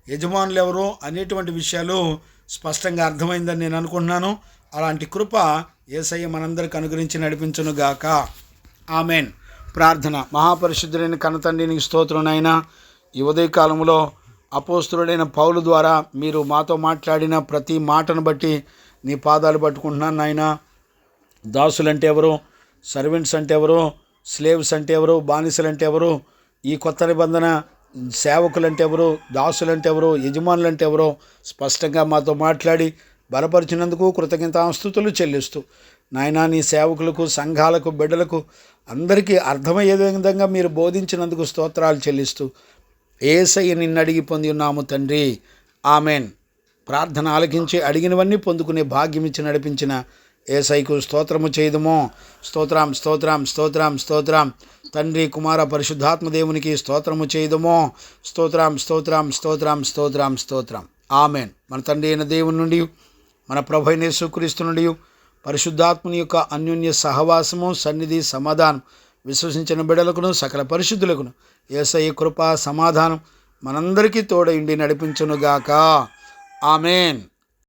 యజమానులు ఎవరు అనేటువంటి విషయాలు స్పష్టంగా అర్థమైందని నేను అనుకుంటున్నాను. అలాంటి కృప యేసయ్య మనందరికి అనుగ్రహించి నడిపించునుగాక. ఆమెన్. ప్రార్థన. మహాపరిశుద్ధుడైన కన్నతండ్రి నీకు స్తోత్రం నాయనా. ఈ ఉదయకాలంలో అపోస్తలుడైన పౌలు ద్వారా మీరు మాతో మాట్లాడిన ప్రతి మాటను బట్టి నీ పాదాలు పట్టుకుంటున్నాను నాయనా. దాసులంటే ఎవరు, సర్వెంట్స్ అంటే ఎవరు, స్లేవ్స్ అంటే ఎవరు, బానిసలు అంటే ఎవరు, ఈ కొత్త నిబంధన సేవకులంటే ఎవరు, దాసులంటే ఎవరు, యజమానులంటే ఎవరో స్పష్టంగా మాతో మాట్లాడి బలపరిచినందుకు కృతజ్ఞతాస్తుతులు చెల్లిస్తూ నాయనా నీ సేవకులకు, సంఘాలకు, బిడ్డలకు అందరికీ అర్థమయ్యే విధంగా మీరు బోధించినందుకు స్తోత్రాలు చెల్లిస్తూ యేసయ్య నిన్ను అడిగి పొంది ఉన్నాము తండ్రి. ఆమెన్. ప్రార్థన ఆలకించి అడిగినవన్నీ పొందుకునే భాగ్యం ఇచ్చి నడిపించిన యేసయ్యకు స్తోత్రము చేయదుమో. స్తోత్రం స్తోత్రం స్తోత్రం స్తోత్రం. తండ్రి, కుమార, పరిశుద్ధాత్మ దేవునికి స్తోత్రము చేయదుమో. స్తోత్రం స్తోత్రం స్తోత్రం స్తోత్రం స్తోత్రం. ఆమెన్. మన తండ్రి అయిన దేవుని నుండి, మన ప్రభు అయిన యేసుక్రీస్తు నుండి, పరిశుద్ధాత్మని యొక్క అన్యోన్య సహవాసము, సన్నిధి, సమాధానం విశ్వసించిన బిడ్డలకును సకల పరిశుద్ధులకును యేసయ్య కృప, సమాధానం మనందరికీ తోడైండి నడిపించునుగాక. ఆమెన్.